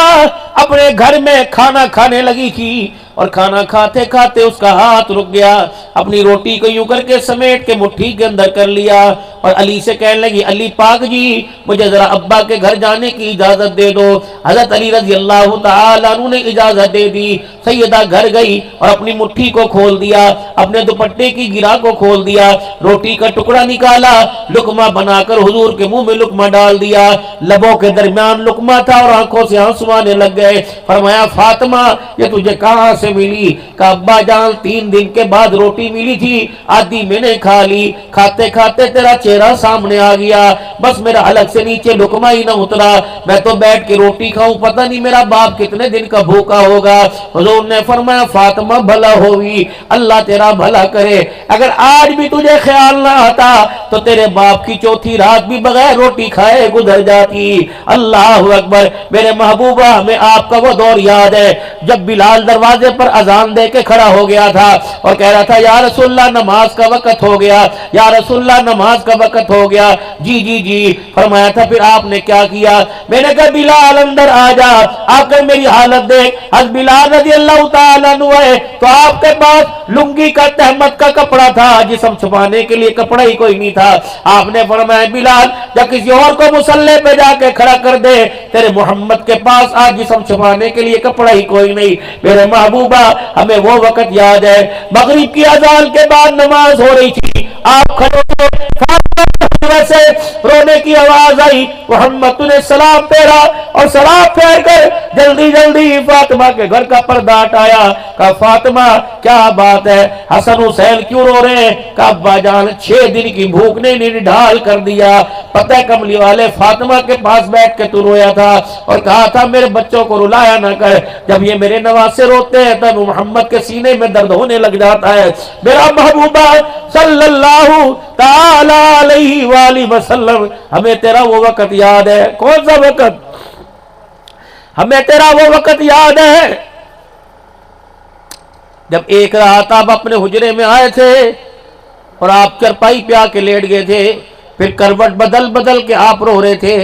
S1: اپنے گھر میں کھانا کھانے لگی تھی اور کھانا کھاتے کھاتے اس کا ہاتھ رک گیا، اپنی روٹی کو یوں کر کے سمیٹ کے مٹھی کے اندر کر لیا اور علی سے کہنے لگی علی پاک جی مجھے ذرا ابا کے گھر جانے کی اجازت دے دو۔ حضرت علی رضی اللہ تعالیٰ عنہ نے اجازت دے دی، سیدہ گھر گئی اور اپنی مٹھی کو کھول دیا، اپنے دوپٹے کی گرہ کو کھول دیا، روٹی کا ٹکڑا نکالا، لقمہ بنا کر حضور کے منہ میں لقمہ ڈال دیا، لبوں کے درمیان لقمہ تھا اور آنکھوں سے آنسو آنے لگ گئے۔ فرمایا فاطمہ یہ تجھے کہاں سے ملی؟ کہ ابا جان 3 دن کے بعد روٹی ملی تھی، آدھی میں نے کھا لی، کھاتے کھاتے تیرا چہرہ سامنے آ گیا، بس میرا حلق سے نیچے لقمہ ہی نہ اترا، میں تو بیٹھ کے روٹی کھاؤں، پتہ نہیں میرا باپ کتنے دن کا بھوکا ہوگا۔ حضور نے فرمایا فاطمہ بھلا ہوئی، اللہ تیرا بھلا کرے، اگر آج بھی تجھے خیال نہ آتا تو تیرے باپ کی چوتھی رات بھی بغیر روٹی کھائے گزر جاتی۔ اللہ اکبر۔ میرے محبوبہ ہمیں آپ کا وہ دور یاد ہے جب بلال دروازے پر اذان دے کے کھڑا ہو گیا تھا اور کہہ رہا تھا یا رسول اللہ نماز کا وقت ہو گیا، یا رسول اللہ نماز کا وقت ہو گیا، جی جی جی۔ فرمایا تھا پھر آپ نے کیا کیا؟ میں نے کہا بلال اندر آ جا، آ کر میری حالت دیکھ۔ حضرت بلال رضی اللہ تعالیٰ عنہ ہے تو آپ کے پاس لنگی کا تہمت کا کپڑا تھا، جسم چھپانے کے لیے کپڑا ہی کوئی نہیں تھا۔ آپ نے فرمایا بلال جب کسی اور کو مصلی پہ جا کے کھڑا کر دے، تیرے محمد کے پاس آج جسم چھپانے کے لیے کپڑا ہی کوئی نہیں۔ میرے محبوبہ ہمیں وہ وقت یاد ہے، مغرب کی اذان کے بعد نماز ہو رہی تھی، آپ کھڑے سے رونے کی آواز آئی، محمد تُنے سلام پھیرا اور سلام پھیر کر جلدی جلدی فاطمہ کے گھر کا پردہ ہٹایا۔ کہا فاطمہ کیا بات ہے، حسن حسین کیوں رو رہے ہیں؟ کہا ابا جان 6 دن کی بھوک نے نڈھال کر دیا۔ پتہ ہے کملی والے فاطمہ کے پاس بیٹھ کے تو رویا تھا اور کہا تھا میرے بچوں کو رلایا نہ کر، جب یہ میرے نواسے روتے ہیں تب محمد کے سینے میں درد ہونے لگ جاتا ہے۔ میرا محبوبہ صلی اللہ تعالی علیہ وآلہ وسلم، ہمیں تیرا وہ وقت یاد ہے۔ کون سا وقت؟ ہمیں تیرا وہ وقت یاد ہے جب ایک رات آپ اپنے حجرے میں آئے تھے اور آپ چرپائی پہ آ کے لیٹ گئے تھے، پھر کروٹ بدل بدل کے آپ رو رہے تھے۔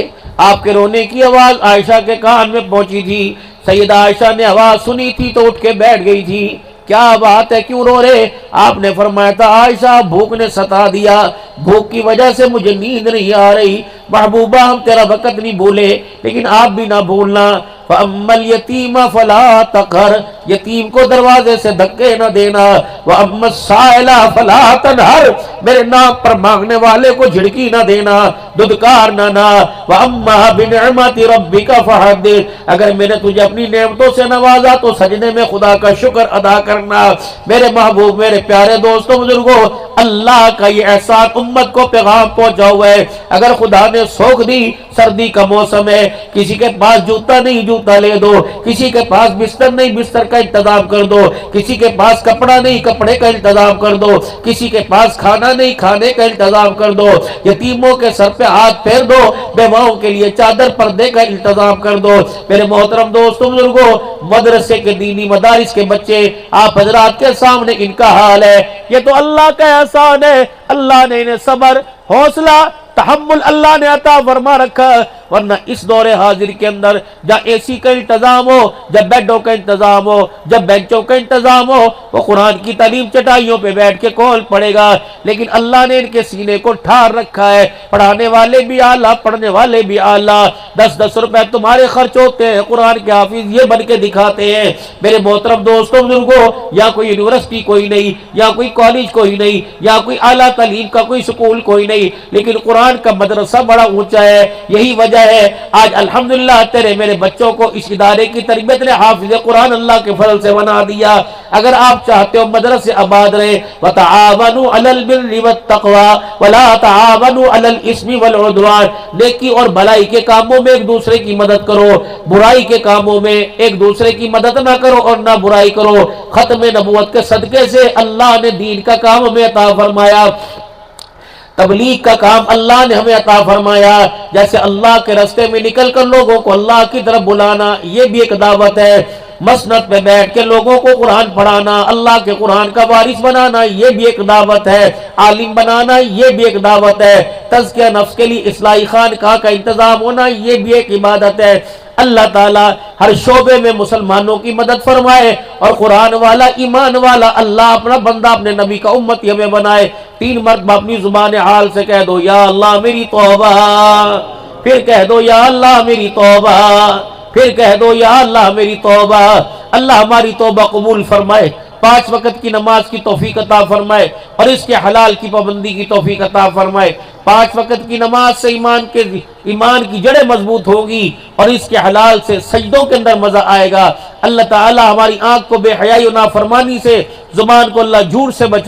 S1: آپ کے رونے کی آواز عائشہ کے کان میں پہنچی تھی۔ سیدہ عائشہ نے آواز سنی تھی تو اٹھ کے بیٹھ گئی تھی۔ کیا بات ہے، کیوں رو رہے؟ آپ نے فرمایا تھا عائشہ بھوک نے ستا دیا، بھوک کی وجہ سے مجھے نیند نہیں آ رہی۔ محبوبہ ہم تیرا وقت نہیں بھولے، لیکن آپ بھی نہ بھولنا فَأَمَّا الْيَتِيمَ فَلَا تَقْهَرْ، یتیم کو دروازے سے دھکے نہ دینا۔ وَأَمَّا السَّائِلَ فَلَا تَنْهَرْ، میرے نام پر مانگنے والے کو جھڑکی نہ دینا، دھدکارنا نہ۔ وَأَمَّا بِنِعْمَةِ رَبِّكَ فَحَدِّثْ، اگر میں نے تجھے اپنی نعمتوں سے نوازا تو سجدے میں خدا کا شکر ادا کرنا۔ میرے محبوب، میرے پیارے دوستوں بزرگوں، اللہ کا یہ احسان امت کو پیغام پہنچا ہوا ہے۔ اگر خدا نے سوکھ دی، سردی کا موسم ہے، کسی کے پاس جوتا نہیں جوتا لے دو، کسی کے پاس بستر نہیں بستر کا انتظام کر دو، کسی کے پاس کپڑا نہیں کپڑے کا انتظام کر دو، کسی کے پاس کھانا نہیں کھانے کا انتظام کر دو، یتیموں کے سر پہ ہاتھ پھیر دو، بیواؤں کے لیے چادر پردے کا انتظام کر دو۔ میرے محترم دوستوں بزرگوں، مدرسے کے دینی مدارس کے بچے آپ حضرات کے سامنے ان کا حال ہے۔ یہ تو اللہ کا احسان ہے، اللہ نے انہیں صبر، حوصلہ، تحمل اللہ نے عطا فرما رکھا، ورنہ اس دور حاضر کے اندر جہاں اے سی کا انتظام ہو، جب بیڈوں کا انتظام ہو، جب بینچوں کا انتظام ہو، وہ قرآن کی تعلیم چٹائیوں پہ بیٹھ کے کون پڑھے گا؟ لیکن اللہ نے ان کے سینے کو ٹھار رکھا ہے، پڑھانے والے بھی اعلیٰ، پڑھنے والے بھی اعلیٰ۔ 10 روپے تمہارے خرچ ہوتے ہیں، قرآن کے حافظ یہ بن کے دکھاتے ہیں۔ میرے محترم دوستوں بزرگوں، یا کوئی یونیورسٹی کوئی نہیں، یا کوئی کالج کوئی نہیں، یا کوئی اعلیٰ تعلیم کا کوئی سکول کوئی نہیں، لیکن قرآن کا مدرسہ بڑا اونچا ہے۔ یہی وجہ ہے آج الحمدللہ تیرے میرے بچوں کو اس ادارے کی تربیت نے حافظ قرآن اللہ کے فضل سے بنا دیا۔ اگر آپ چاہتے ہو مدرسے آباد رہے، وَتَعَاوَنُوا عَلَى الْبِرِّ وَالتَّقْوَى وَلَا تَعَاوَنُوا عَلَى الْإِثْمِ وَالْعُدْوَانِ، نیکی اور بھلائی کے کاموں میں ایک دوسرے کی مدد کرو، برائی کے کاموں میں ایک دوسرے کی مدد نہ کرو اور نہ برائی کرو۔ ختم نبوت کے صدقے سے اللہ نے دین کا کام ہمیں عطا فرمایا، تبلیغ کا کام اللہ نے ہمیں عطا فرمایا۔ جیسے اللہ کے راستے میں نکل کر لوگوں کو اللہ کی طرف بلانا، یہ بھی ایک دعوت ہے۔ مسند پہ بیٹھ کے لوگوں کو قرآن پڑھانا، اللہ کے قرآن کا وارث بنانا، یہ بھی ایک دعوت ہے۔ عالم بنانا، یہ بھی ایک دعوت ہے۔ تزکیہ نفس کے لیے اصلاحی خانقاہ کا انتظام ہونا، یہ بھی ایک عبادت ہے۔ اللہ تعالیٰ ہر شعبے میں مسلمانوں کی مدد فرمائے اور قرآن والا، ایمان والا اللہ اپنا بندہ، اپنے نبی کا امتی ہمیں بنائے۔ 3 مرتبہ اپنی زبان حال سے کہہ دو یا اللہ میری توبہ، پھر کہہ دو یا اللہ میری توبہ، پھر کہہ دو یا اللہ میری توبہ۔ اللہ ہماری توبہ قبول فرمائے، 5 وقت کی نماز کی توفیق عطا فرمائے اور اس کے حلال کی پابندی کی توفیق عطا فرمائے۔ 5 وقت کی نماز سے ایمان کی جڑیں مضبوط ہوگی اور اس کے حلال سے سجدوں کے اندر مزہ آئے گا۔ اللہ تعالی ہماری آنکھ کو بے حیائی و نافرمانی سے، زبان کو اللہ جھوٹ سے بچائے۔